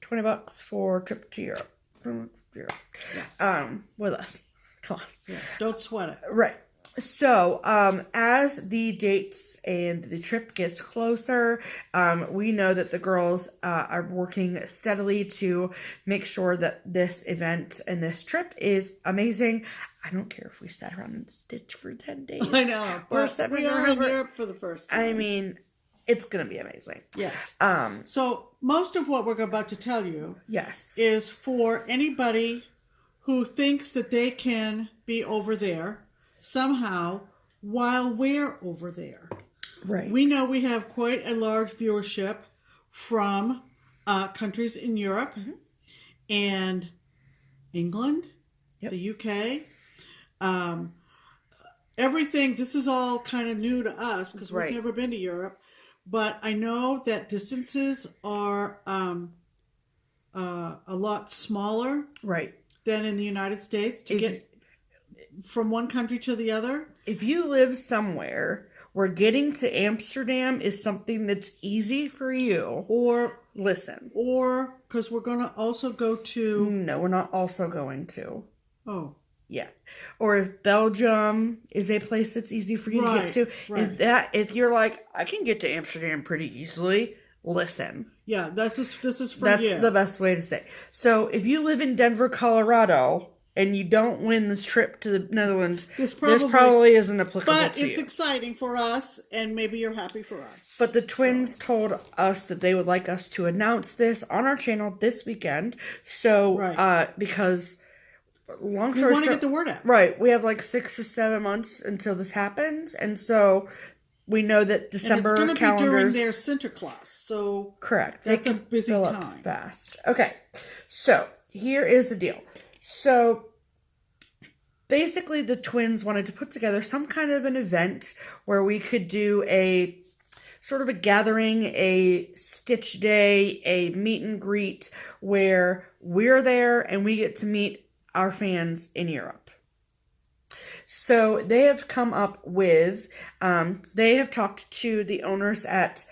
$20 for trip to Europe. Yeah. With us. Come on. Yeah. Don't sweat it. Right. So, as the dates and the trip gets closer, we know that the girls are working steadily to make sure that this event and this trip is amazing. I don't care if we sat around and stitch for 10 days. I know. Or we are in Europe for the first time. I mean, it's going to be amazing. Yes. So, most of what we're about to tell you is for anybody who thinks that they can be over there somehow while we're over there. Right. We know we have quite a large viewership from countries in Europe and England, the UK. Everything, this is all kind of new to us because we've never been to Europe. But I know that distances are a lot smaller than in the United States to get from one country to the other. If you live somewhere where getting to Amsterdam is something that's easy for you, or listen. Or, because we're going to also go to... No, we're not also going to. Oh. yet. Or if Belgium is a place that's easy for you to get to. Right. If you're like, I can get to Amsterdam pretty easily, listen. Yeah, this is for you. That's the best way to say. So if you live in Denver, Colorado, and you don't win this trip to the Netherlands, this probably isn't applicable to you. But it's exciting for us, and maybe you're happy for us. But the twins told us that they would like us to announce this on our channel this weekend. So, because long story short, we want to get the word out. Right. We have like 6 to 7 months until this happens. And so we know that December calendars... And it's going to be during their Sinterklaas. So correct. That's a busy time. Fast. Okay. So here is the deal. So basically the twins wanted to put together some kind of an event where we could do a sort of a gathering, a stitch day, a meet and greet where we're there and we get to meet our fans in Europe. So they have come up with, they have talked to the owners at,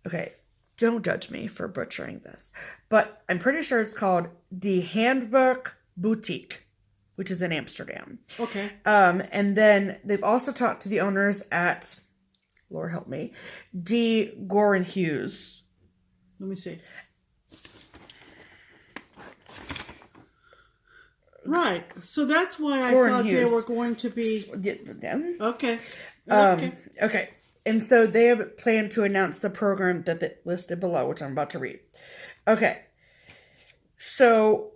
okay, don't judge me for butchering this, but I'm pretty sure it's called Die Handwerk Boutique, which is in Amsterdam. Okay. And then they've also talked to the owners at, Lord help me, Die Gorenhuis. Let me see. Right. So that's why I thought they were going to be... Okay. Okay. And so they have planned to announce the program that they listed below, which I'm about to read. Okay. So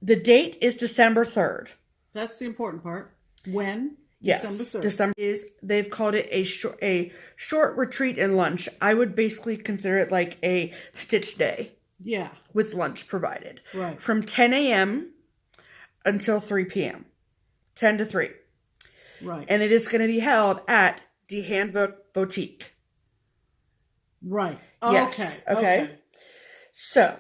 the date is December 3rd. That's the important part. When? Yes. December 3rd. December is, they've called it a short retreat and lunch. I would basically consider it like a stitch day. Yeah. With lunch provided. Right. From 10 a.m. until 3 p.m. 10 to 3. Right. And it is going to be held at Die Handwerk Boutique. Right. Yes. Okay. So,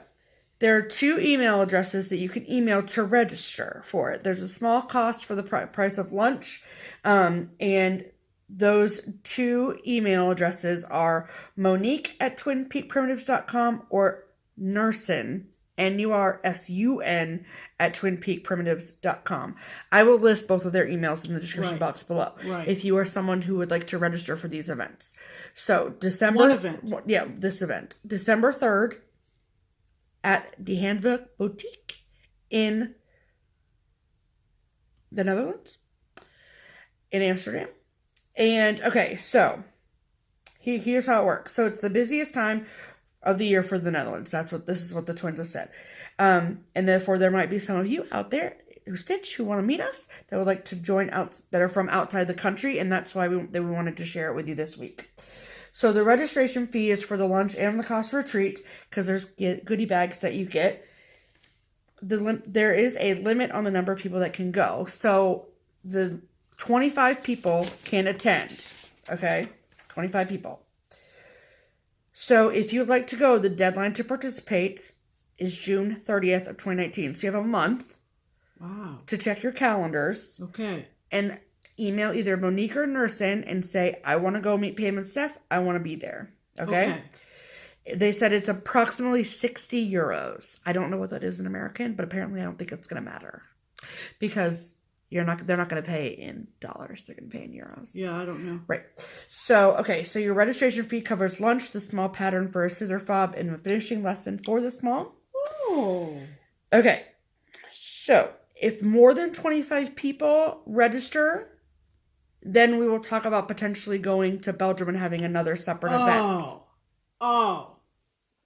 there are 2 email addresses that you can email to register for it. There's a small cost for the price of lunch. And those 2 email addresses are Monique at twinpeakprimitives.com or Nursun, Nursun at twinpeakprimitives.com. I will list both of their emails in the description box below. Right. If you are someone who would like to register for these events. So December... One event. Yeah, this event. December 3rd at Die Handwerk Boutique in the Netherlands. In Amsterdam. And, okay, so here's how it works. So it's the busiest time of the year for the Netherlands. This is what the twins have said. And therefore there might be some of you out there who stitch, who want to meet us, that would like to join out, that are from outside the country, and that's why we wanted to share it with you this week. So the registration fee is for the lunch and the cost retreat, because there's goodie bags that you get. There is a limit on the number of people that can go. So the 25 people can attend. Okay? 25 people. So if you'd like to go, the deadline to participate is June 30th of 2019. So you have a month to check your calendars. Okay. And email either Monique or Nursun and say, I want to go meet Pam and Steph. I want to be there. Okay? They said it's approximately 60 euros. I don't know what that is in American, but apparently I don't think it's going to matter. Because they're not going to pay in dollars. They're going to pay in euros. Yeah, I don't know. Right. So, okay. So your registration fee covers lunch, the small pattern for a scissor fob, and a finishing lesson for the small. Oh. Okay. So if more than 25 people register, then we will talk about potentially going to Belgium and having another separate event. Oh.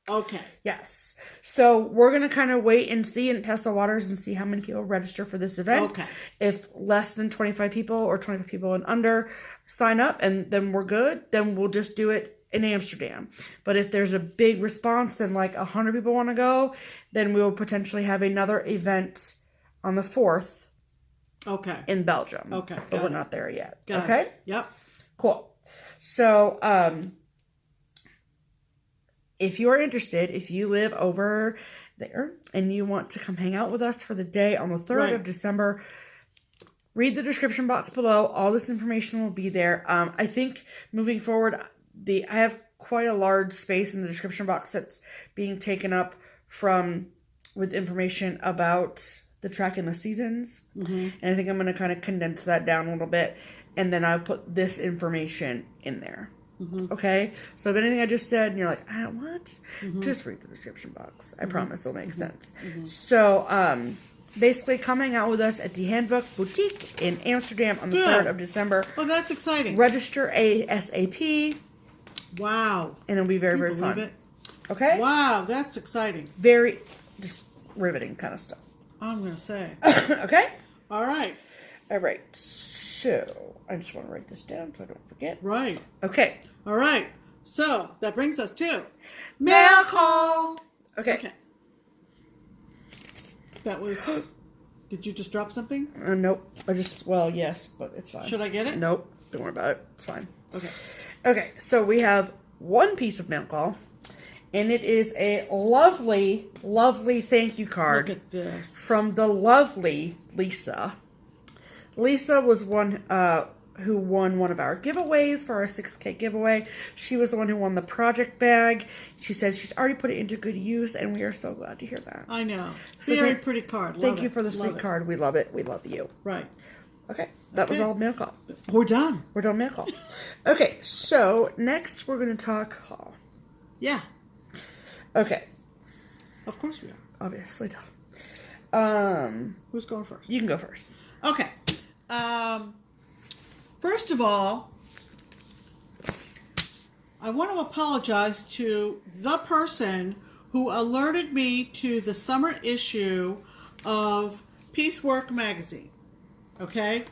Okay. Yes. So we're going to kind of wait and see and test the waters and see how many people register for this event. Okay. If less than 25 people or 25 people and under sign up and then we're good, then we'll just do it in Amsterdam. But if there's a big response and like 100 people want to go, then we will potentially have another event on the 4th. Okay. In Belgium. Okay. But we're not there yet. Got okay? It. Yep. Cool. So, if you're interested, if you live over there and you want to come hang out with us for the day on the 3rd of December, read the description box below. All this information will be there. I think moving forward, I have quite a large space in the description box that's being taken up with information about the tracking the seasons. And I think I'm going to kind of condense that down a little bit. And then I'll put this information in there. Okay? So if anything I just said and you're like, what? Just read the description box. I promise it'll make sense. So, basically coming out with us at the Handbook Boutique in Amsterdam on the 3rd of December. Oh, that's exciting. Register ASAP. Wow. And it'll be very, very fun. It? Okay? Wow, that's exciting. Very, just riveting kind of stuff. I'm going to say. Okay? All right. All right. So, I just want to write this down so I don't forget. Right. Okay. All right. So, that brings us to mail call. Okay. That was... Did you just drop something? Nope. Yes, but it's fine. Should I get it? Nope. Don't worry about it. It's fine. Okay. Okay, so we have one piece of mail call, and it is a lovely, lovely thank you card. Look at this. From the lovely Lisa. Lisa was one who won one of our giveaways for our 6K giveaway. She was the one who won the project bag. She said she's already put it into good use, and we are so glad to hear that. I know. So Very pretty card. Thank you for the sweet card. We love it. We love you. Right. Okay. That was all mail call. We're done. We're done mail call. Okay. So next we're going to talk haul. Yeah. Okay. Of course we are. Obviously. Who's going first? You can go first. Okay. First of all, I want to apologize to the person who alerted me to the summer issue of Piecework magazine. Okay?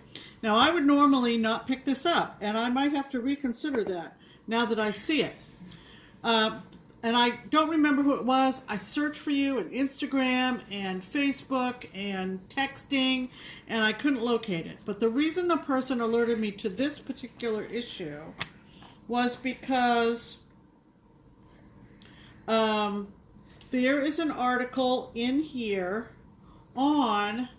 Now, I would normally not pick this up, and I might have to reconsider that now that I see it. And I don't remember who it was. I searched for you on Instagram and Facebook and texting, and I couldn't locate it. But the reason the person alerted me to this particular issue was because there is an article in here on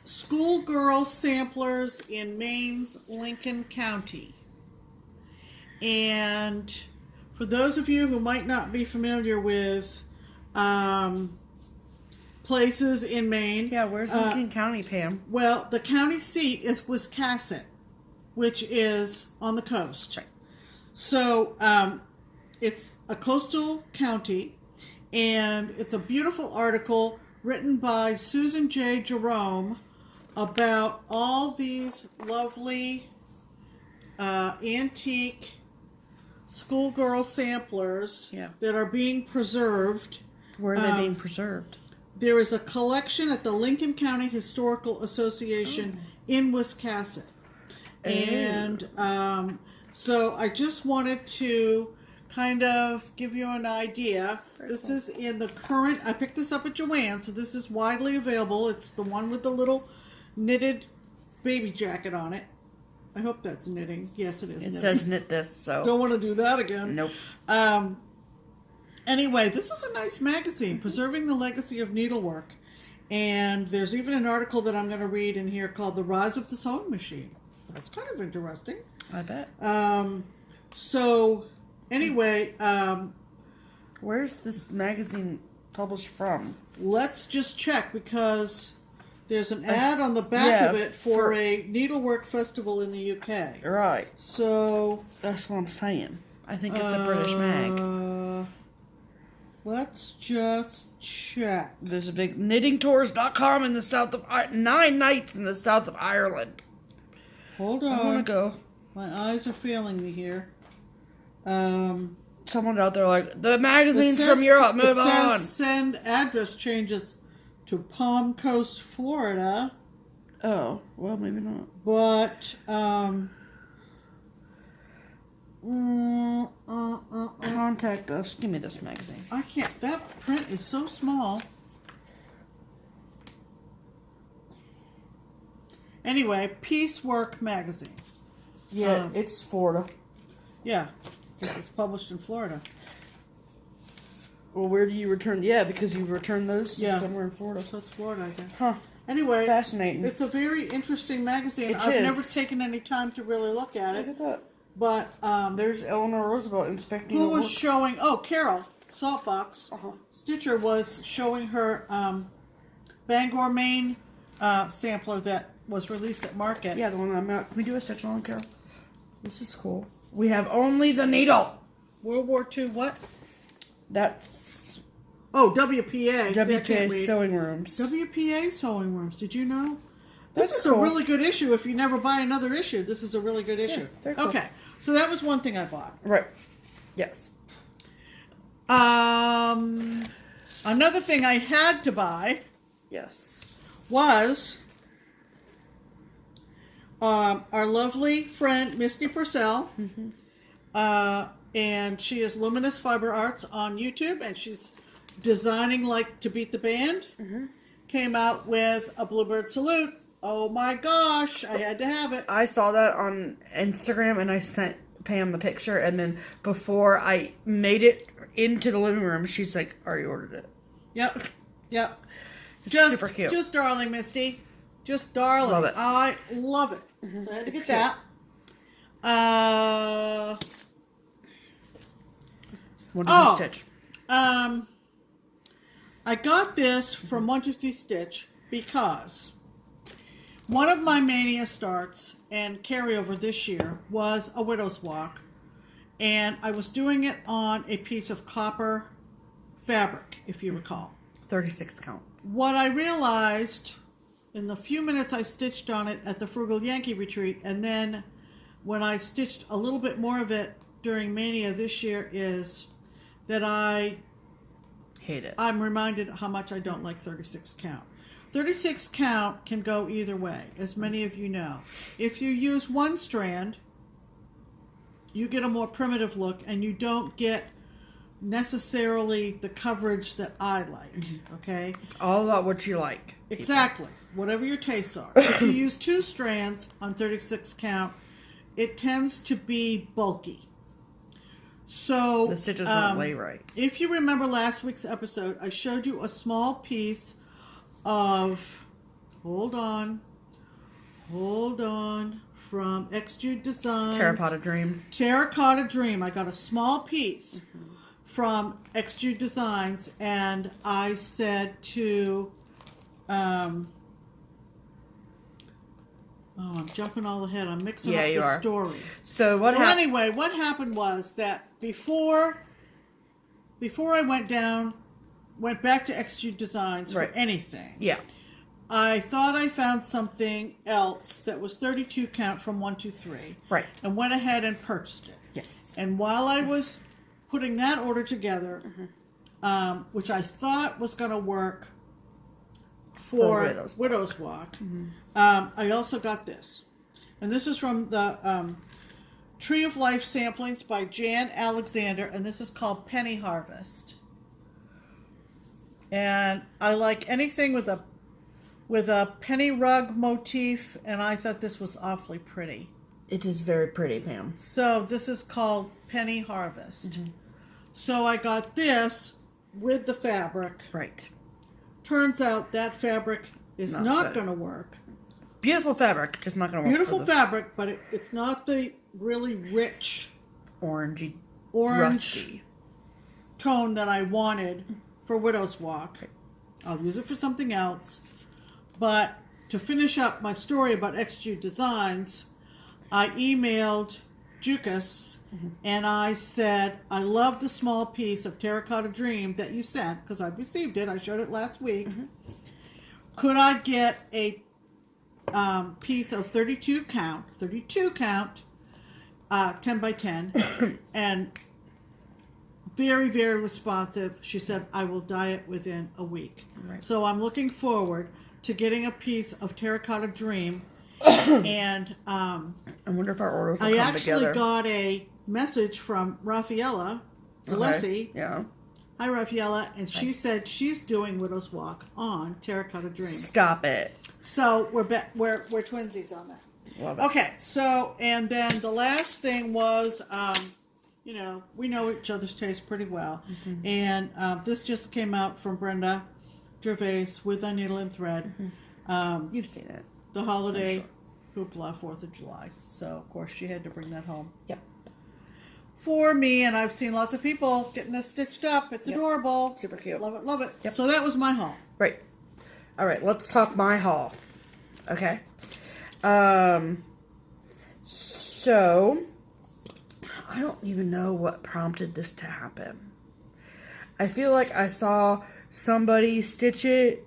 schoolgirl samplers in Maine's Lincoln County. And for those of you who might not be familiar with places in Maine. Yeah, where's Lincoln County, Pam? Well, the county seat is Wiscasset, which is on the coast. Right. So it's a coastal county, and it's a beautiful article written by Susan J. Jerome about all these lovely antique schoolgirl samplers that are being preserved. Where are they being preserved? There is a collection at the Lincoln County Historical Association in Wiscasset. And so I just wanted to kind of give you an idea. This is in the current, I picked this up at Joan, so this is widely available. It's the one with the little knitted baby jacket on it. I hope that's knitting. Yes, it is. It says knit this, so. Don't want to do that again. Nope. Anyway, this is a nice magazine, Preserving the Legacy of Needlework. And there's even an article that I'm going to read in here called The Rise of the Sewing Machine. That's kind of interesting. I bet. So, anyway. Where's this magazine published from? Let's just check, because there's an ad on the back of it for a needlework festival in the UK. Right. So. That's what I'm saying. I think it's a British mag. Let's just check. There's a big knittingtours.com in the south of 9 nights in the south of Ireland. Hold on. I want to go. My eyes are failing me here. Someone out there like, the magazine's from Europe, move on. Send address changes to Palm Coast, Florida. Oh, well, maybe not. But, contact us. Give me this magazine. I can't. That print is so small. Anyway, Piecework magazine. Yeah, it's Florida. Yeah, because it's published in Florida. Well, where do you return? Yeah, because you return those somewhere in Florida. So it's Florida, I guess. Huh. Anyway, fascinating. It's a very interesting magazine. I've never taken any time to really look at it. Look at that. But there's Eleanor Roosevelt inspecting. Who was showing? Oh, Carol Saltbox Stitcher was showing her Bangor, Maine sampler that was released at market. Yeah, the one I'm out. Can we do a stitch along, Carol? This is cool. We have only the needle. World War II what? That's WPA. WPA Sewing Rooms. WPA Sewing Rooms. Did you know? This That's is cool. a really good issue. If you never buy another issue, this is a really good issue. very cool. Okay, so that was one thing I bought. Right. Yes. Another thing I had to buy Yes. was our lovely friend Misty Purcel. And she is Luminous Fiber Arts on YouTube, and she's designing like to beat the band. Came out with a bluebird salute. Oh my gosh, I had to have it. I saw that on Instagram, and I sent Pam the picture, and then before I made it into the living room, she's like, already ordered it. Yep. Super cute. Just darling, Misty. Just darling. Love it. I love it. So I had to get that. What did you stitch? I got this from 123 because one of my mania starts and carryover this year was a widow's walk, and I was doing it on a piece of copper fabric, if you recall. 36 count. What I realized in the few minutes I stitched on it at the Frugal Yankee Retreat, and then when I stitched a little bit more of it during Mania this year, is that Hate it. I'm reminded how much I don't like 36 count. 36 count can go either way, as many of you know. If you use one strand, you get a more primitive look, and you don't get necessarily the coverage that I like, okay? All about what you like. Exactly. Whatever your tastes are. If you use two strands on 36 count, it tends to be bulky. So The stitches don't lay right. If you remember last week's episode, I showed you a small piece of, hold on, from Extrude Designs. Terracotta Dream. I got a small piece from Extrude Designs, and I said to, I'm jumping all ahead. I'm mixing up the story. So anyway, what happened was that before I went back to Extrude Designs for anything. Yeah. I thought I found something else that was 32 count from 123. Right. And went ahead and purchased it. Yes. And while I was putting that order together, which I thought was going to work for Widow's Walk, I also got this. And this is from the Tree of Life samplings by Jan Alexander, and this is called Penny Harvest. And I like anything with a penny rug motif, and I thought this was awfully pretty. It is very pretty, Pam. So this is called Penny Harvest. So I got this with the fabric. Right. Turns out that fabric is not going to work. Beautiful fabric, just not going to work. Beautiful fabric, but it's not the really rich orange rusty tone that I wanted for Widow's Walk. I'll use it for something else. But to finish up my story about Extrude Designs, I emailed Jukas and I said, I love the small piece of Terracotta Dream that you sent, because I received it. I showed it last week. Could I get a piece of 32 count, 10 by 10, and very, very responsive. She said, I will dye it within a week. Right. So I'm looking forward to getting a piece of Terracotta Dream. And I wonder if our orders will come together. I actually got a message from Raffaella Gillespie. Yeah. Hi, Raffaella. And she said she's doing Widow's Walk on Terracotta Dream. Stop it. So we're twinsies on that. Love it. Okay. So, and then the last thing was, we know each other's taste pretty well. And this just came out from Brenda Gervais with a needle and thread. You've seen it. The holiday hoopla, 4th of July. So, of course, she had to bring that home. Yep. For me, and I've seen lots of people getting this stitched up. It's adorable. Super cute. Love it, love it. Yep. So that was my haul. Right. All right, let's talk my haul. Okay. So I don't even know what prompted this to happen. I feel like I saw somebody stitch it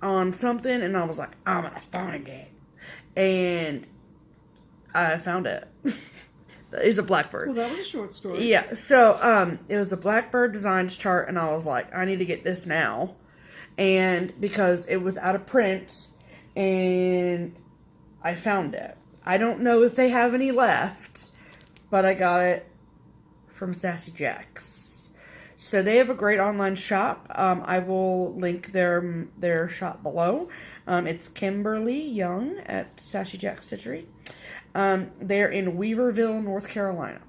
on something and I was like, I'm gonna find it. And I found it. It's a blackbird. Well, that was a short story. Yeah, so it was a blackbird designs chart and I was like, I need to get this now. And because it was out of print and I found it. I don't know if they have any left, but I got it from Sassy Jacks. So they have a great online shop. I will link their shop below. It's Kimberly Young at Sassy Jacks Stitchery. They're in Weaverville, North Carolina.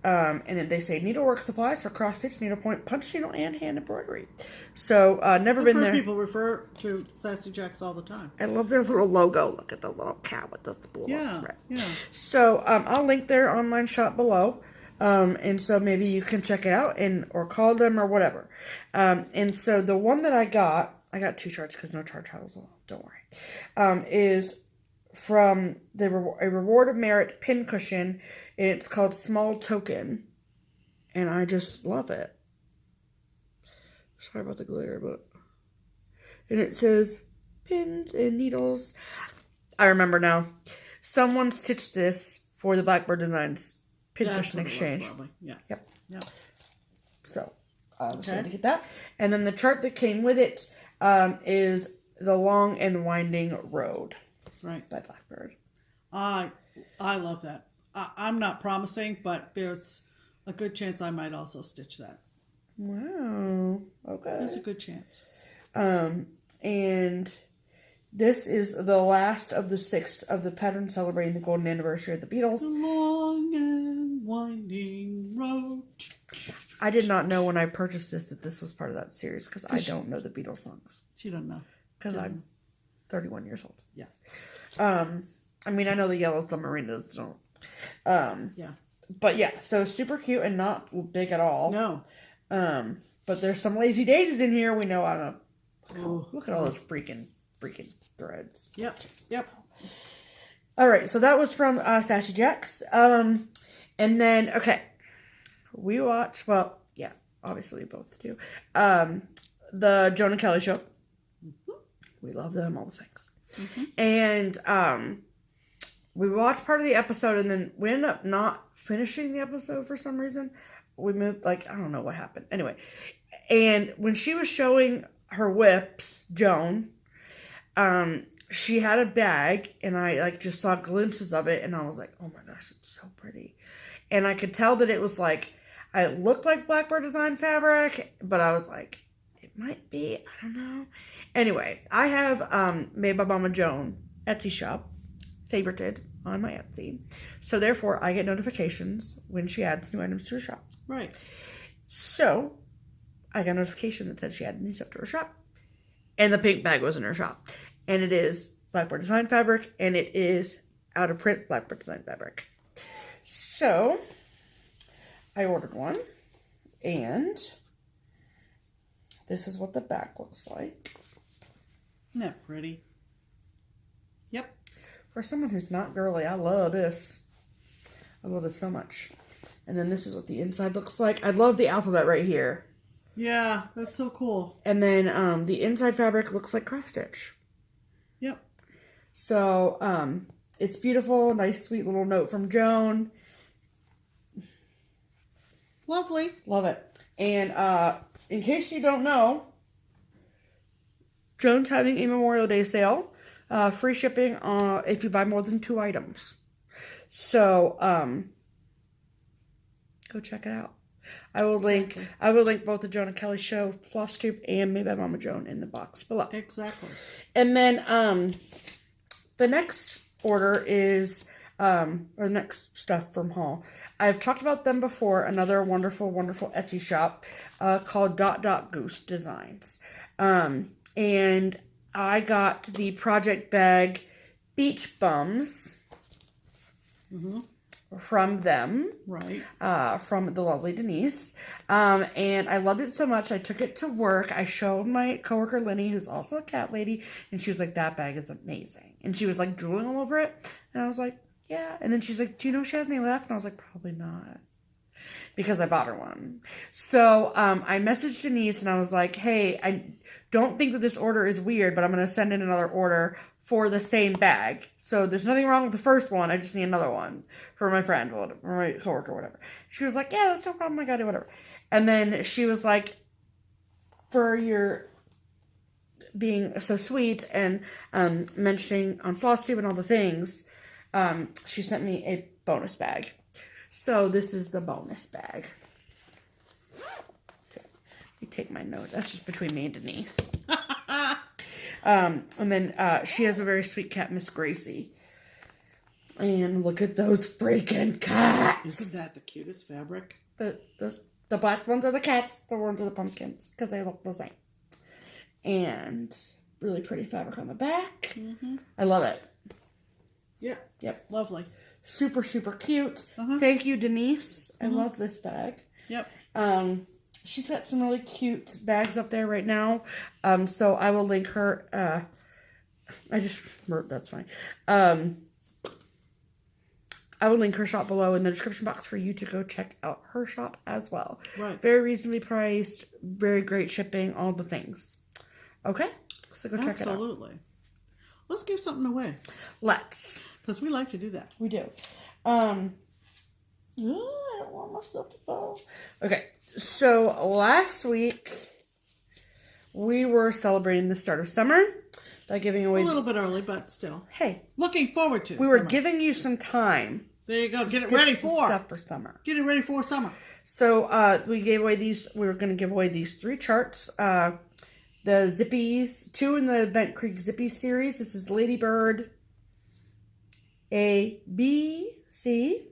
And they say needlework supplies for cross stitch, needlepoint, punch needle, and hand embroidery. So, never been there. People refer to Sassy Jacks all the time. I love their little logo. Look at the little cow with the blue. Yeah, Right. yeah. So, I'll link their online shop below. And so maybe you can check it out or call them or whatever. And so the one that I got 2 charts because no chart titles allowed. Don't worry. Is from a Reward of Merit pin cushion. It's called Small Token. And I just love it. Sorry about the glare, but... And it says, pins and needles. I remember now. Someone stitched this for the Blackbird Designs pin cushion exchange. Yeah. Yep. Yeah. So, I was able to get that. And then the chart that came with it is The Long and Winding Road. Right. By Blackbird. I love that. I'm not promising, but there's a good chance I might also stitch that. Wow. Okay. There's a good chance. And this is the last of the 6 of the pattern celebrating the golden anniversary of the Beatles. The long and winding road. I did not know when I purchased this that this was part of that series because I don't know the Beatles songs. She don't know. Because I'm 31 years old. Yeah. I mean, I know the Yellow Submarinas don't. Yeah. But yeah, so super cute and not big at all. No. But there's some lazy daisies in here. We know I don't. Oh. Look at all those freaking threads. Yep. All right, so that was from Sassy Jacks. And then, okay, we watched, well, yeah, obviously both do, the Joan and Kelly show. Mm-hmm. We love them, all the things. Mm-hmm. And we watched part of the episode, and then we ended up not finishing the episode for some reason. We moved, I don't know what happened. Anyway, and when she was showing her whips, Joan, she had a bag, and I just saw glimpses of it, and I was like, oh my gosh, it's so pretty. And I could tell that it was it looked like Blackbird design fabric, but I was like, it might be, I don't know. Anyway, I have Made by Mama Joan Etsy shop favorited on my Etsy. So therefore, I get notifications when she adds new items to her shop. Right. So I got a notification that said she added new stuff to her shop. And the pink bag was in her shop. And it is Blackbird design fabric, and it is out of print Blackbird design fabric. So I ordered one, and this is what the back looks like. Isn't that pretty? Yep. For someone who's not girly, I love this. I love this so much. And then this is what the inside looks like. I love the alphabet right here. Yeah, that's so cool. And then the inside fabric looks like cross stitch. Yep. So it's beautiful. Nice, sweet little note from Joan. Lovely. Love it. And in case you don't know, Joan's having a Memorial Day sale. Free shipping if you buy more than 2 items. So go check it out. I will link both the Joan and Kelly show, FlossTube, and Made by Mama Joan in the box below. Exactly. And then the next order is or the next stuff from haul. I've talked about them before. Another wonderful, wonderful Etsy shop called Goose Designs. And I got the Project Bag Beach Bums. Mm-hmm. from them. Right. From the lovely Denise. And I loved it so much. I took it to work. I showed my coworker Lenny, who's also a cat lady, and she was like, that bag is amazing. And she was like drooling all over it. And I was like, yeah. And then she's like, do you know if she has any left? And I was like, probably not. Because I bought her one. So I messaged Denise and I was like, hey, I don't think that this order is weird, but I'm going to send in another order for the same bag. So there's nothing wrong with the first one. I just need another one for my friend or my coworker or whatever. She was like, yeah, that's no problem. I got it, whatever. And then she was like, for your being so sweet and mentioning on FlossTube and all the things, she sent me a bonus bag. So this is the bonus bag. Let me take my note. That's just between me and Denise. And then she has a very sweet cat, Miss Gracie. And look at those freaking cats. Isn't that the cutest fabric? The black ones are the cats. The ones are the pumpkins because they look the same. And really pretty fabric on the back. Mm-hmm. I love it. Yep. Yep. Lovely. Super, super cute. Thank you, Denise. I love this bag. Yep. She's got some really cute bags up there right now. So I will link her. I just wrote, that's fine. I will link her shop below in the description box for you to go check out her shop as well. Right. Very reasonably priced, very great shipping, all the things. Okay? So go check it out. Absolutely. Let's give something away. Let's. Because we like to do that. We do. I don't want my stuff to fall. Okay. So last week we were celebrating the start of summer by giving away a little bit early, but still. Hey, looking forward to. We were giving you some time. There you go. Get it ready for stuff for summer. Get it ready for summer. So we gave away these. We were going to give away these 3 charts. The Zippies, 2 in the Bent Creek Zippy series. This is Ladybird A, B, C.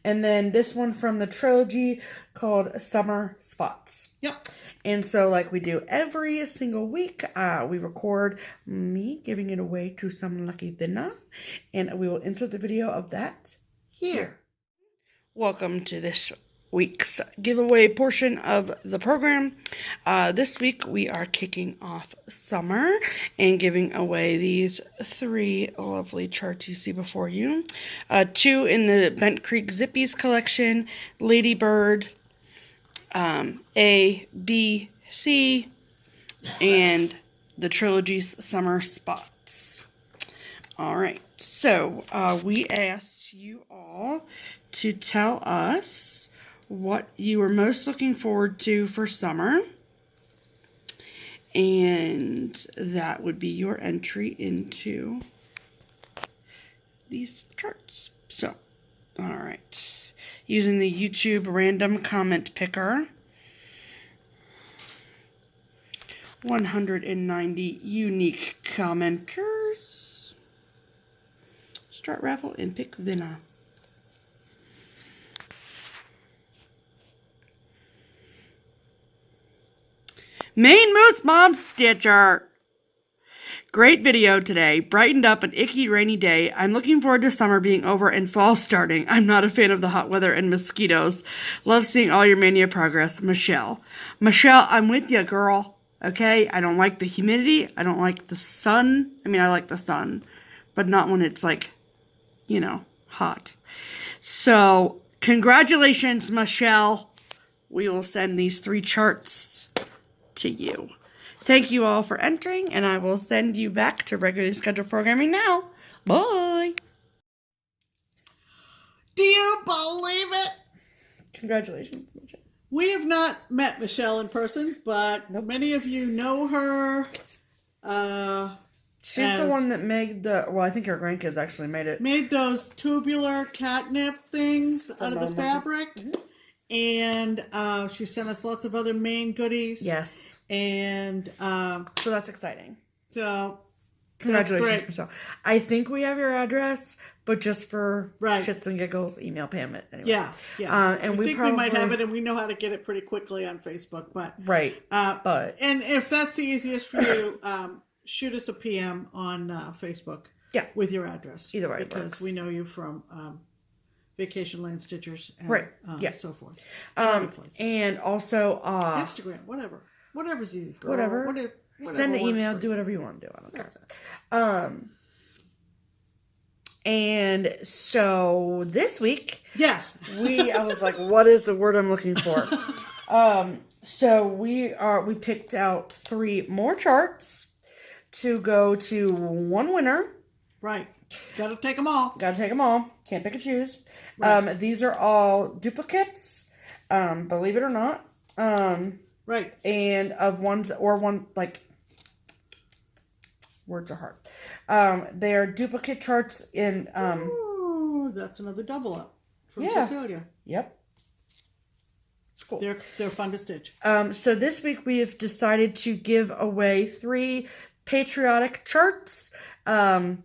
And then this one from the trilogy called Summer Spots. Yep. And so like we do every single week, we record me giving it away to some lucky winner. And we will insert the video of that here. Welcome to this week's giveaway portion of the program. This week we are kicking off summer and giving away these 3 lovely charts you see before you. 2 in the Bent Creek Zippies collection, Ladybird, A, B, C, and the trilogy's Summer Spots. All right, so we asked you all to tell us what you were most looking forward to for summer. And that would be your entry into these charts. So, all right. Using the YouTube random comment picker. 190 unique commenters. Start raffle and pick winner. Maine Moose Mom Stitcher. Great video today. Brightened up an icky rainy day. I'm looking forward to summer being over and fall starting. I'm not a fan of the hot weather and mosquitoes. Love seeing all your mania progress. Michelle. Michelle, I'm with you, girl. Okay? I don't like the humidity. I don't like the sun. I mean, I like the sun, but not when it's like, you know, hot. So, congratulations, Michelle. We will send these 3 charts to you. Thank you all for entering, and I will send you back to regularly scheduled programming now. Bye. Do you believe it? Congratulations, Michelle. We have not met Michelle in person, but many of you know her. She's the one that made the, well, I think her grandkids actually made it. Made those tubular catnip things out of the fabric. Mm-hmm. And she sent us lots of other Maine goodies. Yes. And so that's exciting. So congratulations, Michelle. I think we have your address, but just for shits and giggles, email Pam it anyway. Yeah, yeah. And we think we might have it, and we know how to get it pretty quickly on Facebook. But but and if that's the easiest for you, shoot us a PM on Facebook. Yeah, with your address. Either way, because we know you from Vacation Land Stitchers and Right. Yeah. so forth. And other places. And also Instagram, whatever's easy. Girl. Whatever. Send an email, do whatever you want to do. I don't care. And so this week, yes, I was like, what is the word I'm looking for? So we picked out 3 more charts to go to one winner. Right. Gotta take them all. Can't pick and choose. Right. These are all duplicates, believe it or not. Right. And of ones or one, like, words are hard. They are duplicate charts in, Ooh, that's another double up from Cecilia. Yep. Cool. They're fun to stitch. So this week we have decided to give away 3 patriotic charts. Because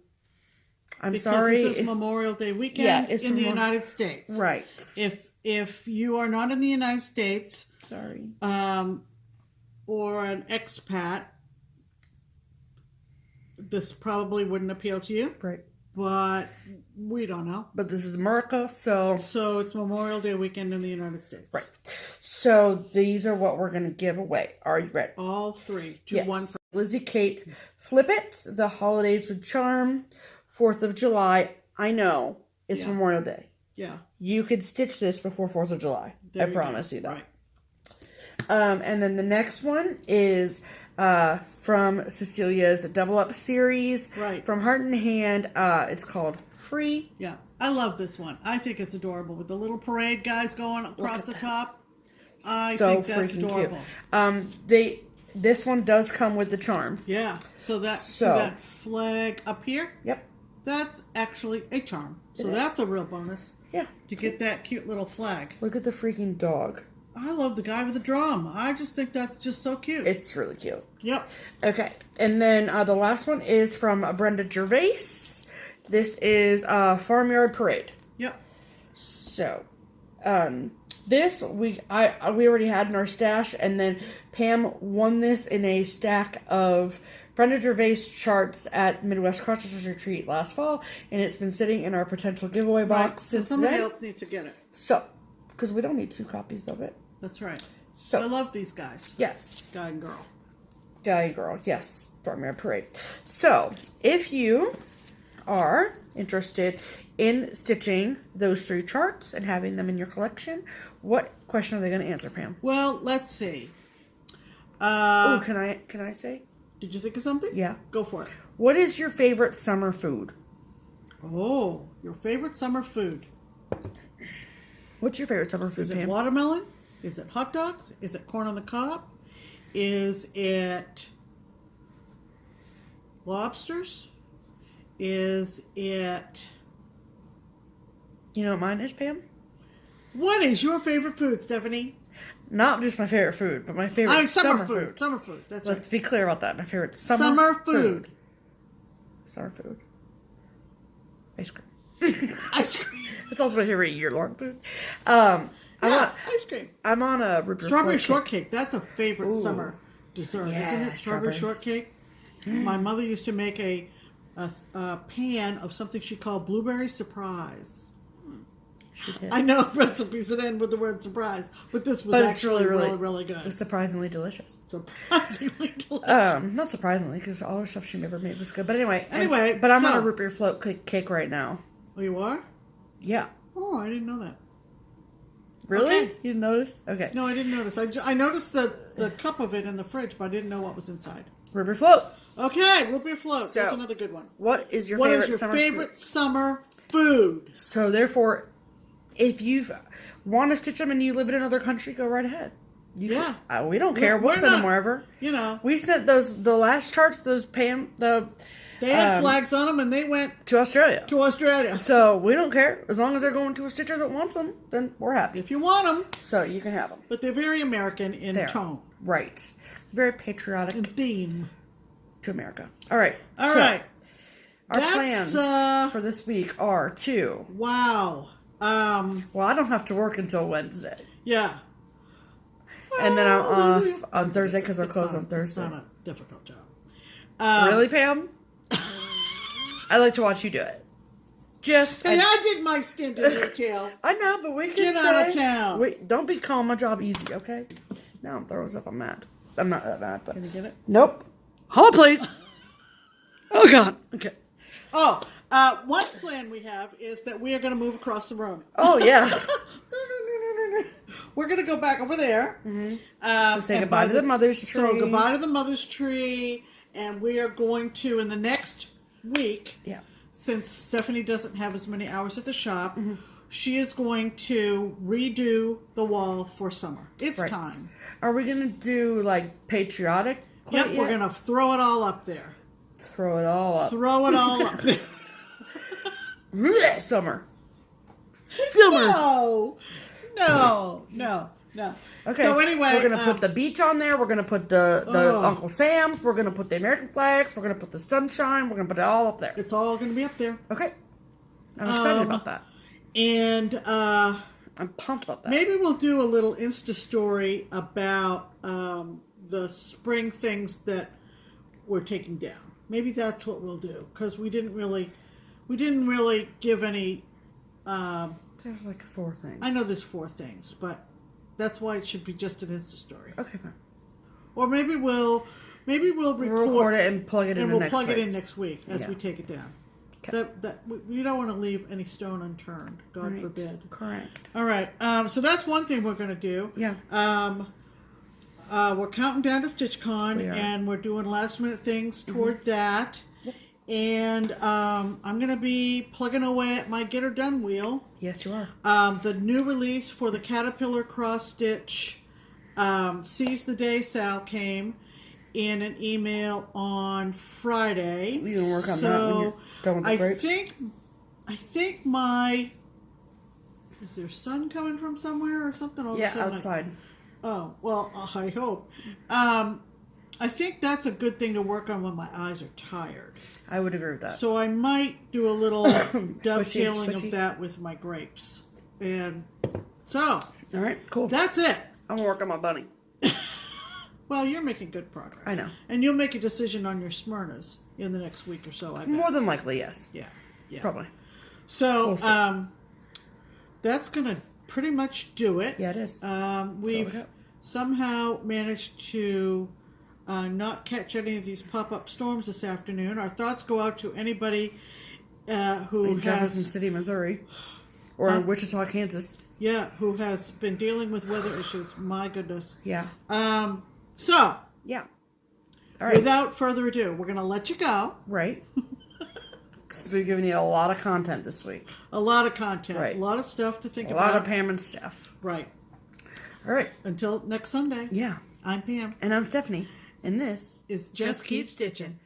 sorry. This is Memorial Day weekend in the United States. Right. If you are not in the United States, sorry, or an expat, this probably wouldn't appeal to you. Right. But we don't know. But this is America, so it's Memorial Day weekend in the United States. Right. So these are what we're going to give away. Are you ready? All 3 to yes. one person. Lizzie Kate, Flip It, The Holidays with Charm, 4th of July. I know it's Memorial Day. Yeah. You could stitch this before 4th of July. I promise you that. Right. And then the next one is from Cecilia's Double Up series. Right. From Heart in Hand. It's called Free. Yeah. I love this one. I think it's adorable with the little parade guys going across the top. I think that's adorable. Cute. This one does come with the charm. Yeah. So that flag up here? Yep. That's actually a charm. So that's a real bonus. Yeah. To get that cute little flag. Look at the freaking dog. I love the guy with the drum. I just think that's just so cute. It's really cute. Yep. Okay. And then the last one is from Brenda Gervais. This is Farmyard Parade. Yep. So, this we already had in our stash, and then Pam won this in a stack of Brenda Gervais charts at Midwest Crossers Retreat last fall, and it's been sitting in our potential giveaway box since somebody then. else needs to get it. So, because we don't need 2 copies of it. That's right. So I love these guys. Yes. Guy and girl. Guy and girl. Yes. Farmyard Parade. So, if you are interested in stitching those 3 charts and having them in your collection, what question are they going to answer, Pam? Well, let's see. Can I say? Did you think of something? Yeah. Go for it. What is your favorite summer food? Oh, your favorite summer food. What's your favorite summer food, Is it Pam? watermelon? Is it hot dogs? Is it corn on the cob? Is it lobsters? Is it... You know what mine is, Pam? What is your favorite food, Stephanie? Not just my favorite food, but my favorite summer food. Summer food. That's Let's be clear about that. My favorite summer food. Summer food. Ice cream. Ice cream. It's also my favorite year-long food. Ice cream. I'm on a root beer strawberry float shortcake. That's a favorite summer dessert, Yeah, isn't it? Strawberry strawberries. shortcake. My mother used to make a pan of something she called blueberry surprise. She did. I know recipes that end with the word surprise, but this was actually really good. It's surprisingly delicious. Surprisingly delicious. Not surprisingly, because all the stuff she never made was good. But anyway, but I'm on a root beer float cake right now. Oh, you are? Yeah. Oh, I didn't know that. Really? Okay. You didn't notice? Okay. No, I didn't notice. I noticed the cup of it in the fridge, but I didn't know what was inside. Root beer float. Okay, root beer float. So, that's another good one. What is your favorite summer food? So therefore, if you want to stitch them and you live in another country, go right ahead. We don't care. We'll send them wherever. You know. We sent the last charts, they had flags on them and they went to Australia. So we don't care. As long as they're going to a stitcher that wants them, then we're happy. If you want them. So you can have them. But they're very American in tone. Right. Very patriotic. In theme. To America. All right. All right. Our plans for this week are to... Wow. Well, I don't have to work until Wednesday. Yeah. And then I'm off on Thursday because we're closed on Thursday. It's not a difficult job. Really, Pam? I like to watch you do it. Hey, I did my stint in retail. I know, but we can Get out of town. Wait, don't be calling my job easy, okay? Now I'm throwing up. I'm mad. I'm not that mad, but... Can you get it? Nope. Hold please. Oh, God. Okay. Oh, one plan we have is that we are going to move across the road. Oh, yeah. No. We're going to go back over there. Mm-hmm. So say goodbye to the mother's tree. So goodbye to the mother's tree. And we are going to, in the next week, since Stephanie doesn't have as many hours at the shop, she is going to redo the wall for summer. It's time. Are we going to do, like, patriotic? Yep, we're going to throw it all up there. Throw it all up. Throw it all up there. Summer. No. Okay. So anyway, we're gonna put the beach on there. We're gonna put the Uncle Sam's. We're gonna put the American flags. We're gonna put the sunshine. We're gonna put it all up there. It's all gonna be up there. Okay. I'm excited about that. And I'm pumped about that. Maybe we'll do a little Insta story about the spring things that we're taking down. Maybe that's what we'll do, because we didn't really give any. There's like 4 things. I know there's 4 things, but that's why it should be just an Insta story. Okay, fine. Or maybe we'll record it and plug it in. And we'll plug it week. in next week as we take it down. Okay. That we don't want to leave any stone unturned. God forbid. Correct. All right. So that's one thing we're going to do. Yeah. We're counting down to StitchCon, and we're doing last minute things toward that. Yep. And I'm going to be plugging away at my Get Her Done wheel. Yes, you are. The new release for the Caterpillar cross stitch, Seize the Day Sal, came in an email on Friday. You can work on that when you're done with the grapes? I think my... Is there sun coming from somewhere or something? All of a sudden outside. Oh, well, I hope. I think that's a good thing to work on when my eyes are tired. I would agree with that. So I might do a little dovetailing of that with my grapes. And so... All right, cool. That's it. I'm going to work on my bunny. Well, you're making good progress. I know. And you'll make a decision on your Smyrnas in the next week or so, I bet. More than likely, yes. Yeah. Probably. So, that's going to pretty much do it. Yeah, it is. We've somehow managed to not catch any of these pop-up storms this afternoon. Our thoughts go out to anybody who in has... Jefferson City, Missouri. Or in Wichita, Kansas. Yeah, who has been dealing with weather issues. My goodness. Yeah. So. Yeah. All right. Without further ado, we're going to let you go. Right. Because we've given you a lot of content this week. A lot of content. Right. A lot of stuff to think about. A lot of Pam and Steph. Right. All right. Until next Sunday. Yeah. I'm Pam. And I'm Stephanie. And this is Just Keep Stitching.